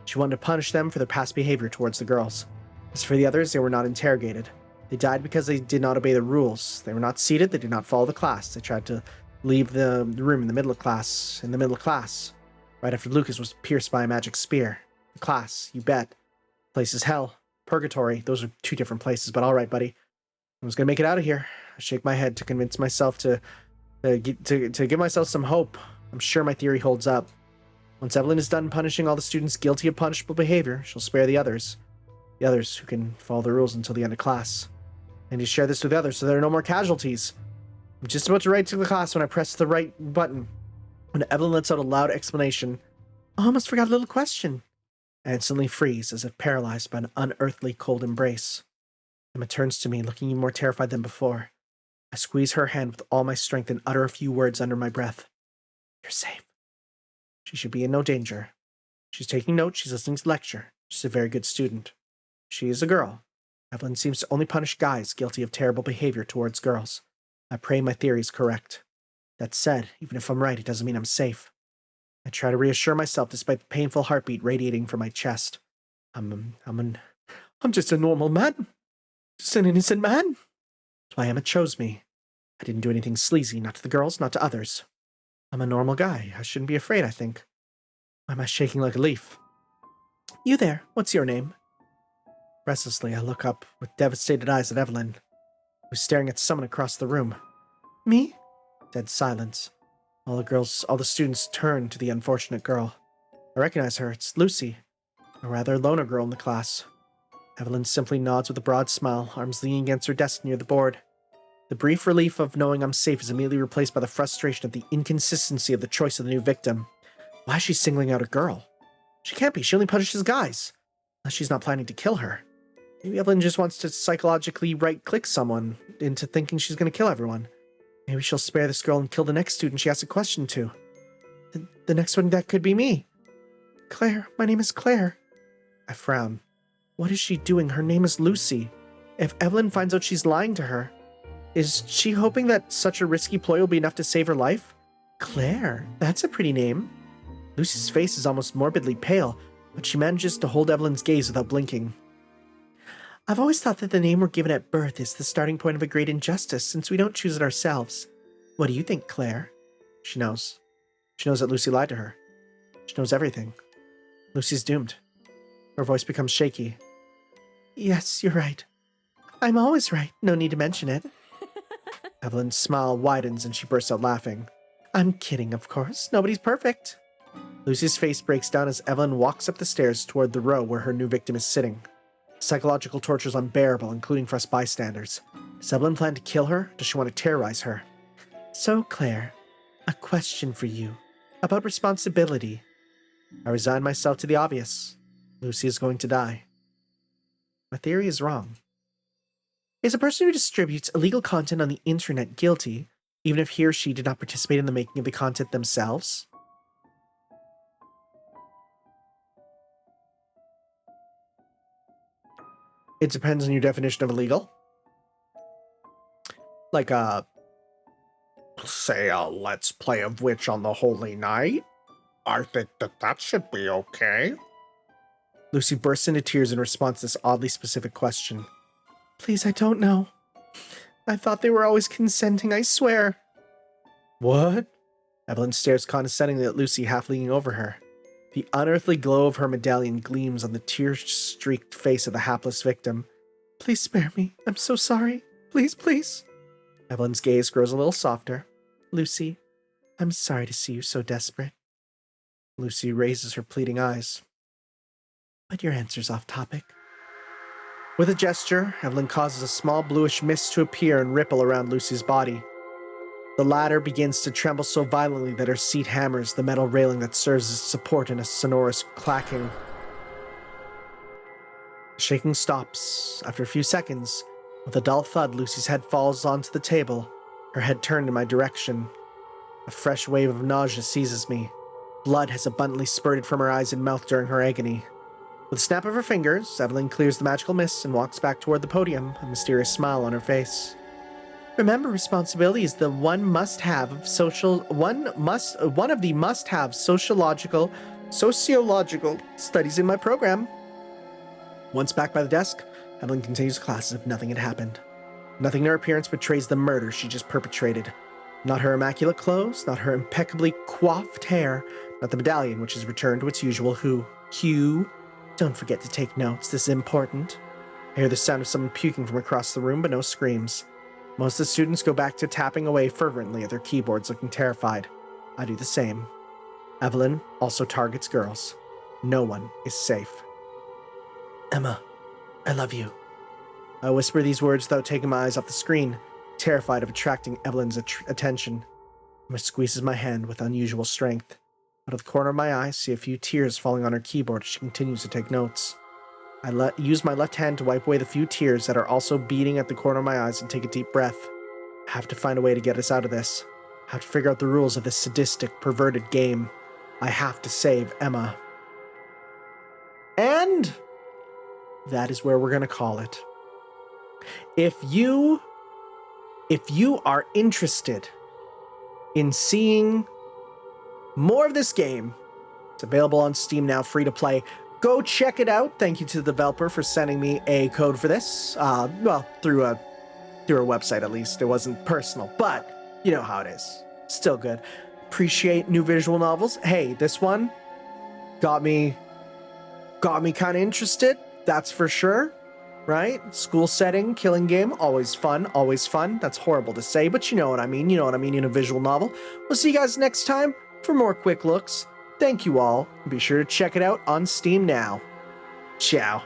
She wanted to punish them for their past behavior towards the girls. As for the others, they were not interrogated. They died because they did not obey the rules. They were not seated, they did not follow the class. They tried to leave the room in the middle of class, right after Lucas was pierced by a magic spear. The class, you bet. Place is hell. Purgatory, those are two different places, but alright, buddy. I was gonna make it out of here. I shake my head to convince myself to give myself some hope. I'm sure my theory holds up. Once Evelyn is done punishing all the students guilty of punishable behavior, she'll spare the others. The others who can follow the rules until the end of class. I need to share this with the others so there are no more casualties. I'm just about to write to the class when I press the right button. When Evelyn lets out a loud exclamation, I almost forgot a little question. I instantly freeze as if paralyzed by an unearthly cold embrace. Emma turns to me, looking even more terrified than before. I squeeze her hand with all my strength and utter a few words under my breath. You're safe. She should be in no danger. She's taking notes, she's listening to the lecture. She's a very good student. She is a girl. Evelyn seems to only punish guys guilty of terrible behavior towards girls. I pray my theory is correct. That said, even if I'm right, it doesn't mean I'm safe. I try to reassure myself despite the painful heartbeat radiating from my chest. I'm just a normal man. Just an innocent man. That's why Emma chose me. I didn't do anything sleazy, not to the girls, not to others. I'm a normal guy. I shouldn't be afraid, I think. Why am I shaking like a leaf? You there, what's your name? Restlessly, I look up with devastated eyes at Evelyn, who's staring at someone across the room. Me? Dead silence. All the students turn to the unfortunate girl. I recognize her. It's Lucy, a rather loner girl in the class. Evelyn simply nods with a broad smile, arms leaning against her desk near the board. The brief relief of knowing I'm safe is immediately replaced by the frustration of the inconsistency of the choice of the new victim. Why is she singling out a girl? She can't be. She only punishes guys. Unless she's not planning to kill her. Maybe Evelyn just wants to psychologically right-click someone into thinking she's going to kill everyone. Maybe she'll spare this girl and kill the next student she asks a question to. The next one, that could be me. Claire, my name is Claire. I frown. What is she doing? Her name is Lucy. If Evelyn finds out she's lying to her, is she hoping that such a risky ploy will be enough to save her life? Claire, that's a pretty name. Lucy's face is almost morbidly pale, but she manages to hold Evelyn's gaze without blinking. I've always thought that the name we're given at birth is the starting point of a great injustice, since we don't choose it ourselves. What do you think, Claire? She knows. She knows that Lucy lied to her. She knows everything. Lucy's doomed. Her voice becomes shaky. Yes, you're right. I'm always right. No need to mention it. Evelyn's smile widens and she bursts out laughing. I'm kidding, of course. Nobody's perfect. Lucy's face breaks down as Evelyn walks up the stairs toward the row where her new victim is sitting. Psychological torture is unbearable, including for us bystanders. Does Evelyn plan to kill her? Does she want to terrorize her? So, Claire, a question for you. About responsibility. I resign myself to the obvious. Lucy is going to die. My theory is wrong. Is a person who distributes illegal content on the internet guilty, even if he or she did not participate in the making of the content themselves? It depends on your definition of illegal. Like say a Let's Play of Witch on the Holy Night? I think that should be okay. Lucy bursts into tears in response to this oddly specific question. Please, I don't know. I thought they were always consenting, I swear. What? Evelyn stares condescendingly at Lucy, half leaning over her. The unearthly glow of her medallion gleams on the tear-streaked face of the hapless victim. Please spare me. I'm so sorry. Please, please. Evelyn's gaze grows a little softer. Lucy, I'm sorry to see you so desperate. Lucy raises her pleading eyes. But your answer's off topic. With a gesture, Evelyn causes a small bluish mist to appear and ripple around Lucy's body. The latter begins to tremble so violently that her seat hammers the metal railing that serves as support in a sonorous clacking. The shaking stops. After a few seconds, with a dull thud, Lucy's head falls onto the table, her head turned in my direction. A fresh wave of nausea seizes me. Blood has abundantly spurted from her eyes and mouth during her agony. With a snap of her fingers, Evelyn clears the magical mist and walks back toward the podium, a mysterious smile on her face. Remember, responsibility is the one of the must-have sociological studies in my program. Once back by the desk, Evelyn continues class as if nothing had happened. Nothing in her appearance betrays the murder she just perpetrated. Not her immaculate clothes, not her impeccably coiffed hair, not the medallion, which is returned to its usual hue. Don't forget to take notes, this is important. I hear the sound of someone puking from across the room, but no screams. Most of the students go back to tapping away fervently at their keyboards, looking terrified. I do the same. Evelyn also targets girls. No one is safe. Emma, I love you. I whisper these words without taking my eyes off the screen, terrified of attracting Evelyn's attention. Emma squeezes my hand with unusual strength. Out of the corner of my eye, I see a few tears falling on her keyboard as she continues to take notes. I use my left hand to wipe away the few tears that are also beating at the corner of my eyes and take a deep breath. I have to find a way to get us out of this. I have to figure out the rules of this sadistic, perverted game. I have to save Emma. And that is where we're going to call it. If you are interested in seeing more of this game, it's available on Steam now, free to play. Go check it out. Thank you to the developer for sending me a code for this. Through a website at least. It wasn't personal, but you know how it is. Still good. Appreciate new visual novels. Hey, this one got me kind of interested. That's for sure. Right? School setting, killing game, always fun, always fun. That's horrible to say, but you know what I mean. You know what I mean in a visual novel. We'll see you guys next time for more quick looks. Thank you all. Be sure to check it out on Steam now. Ciao.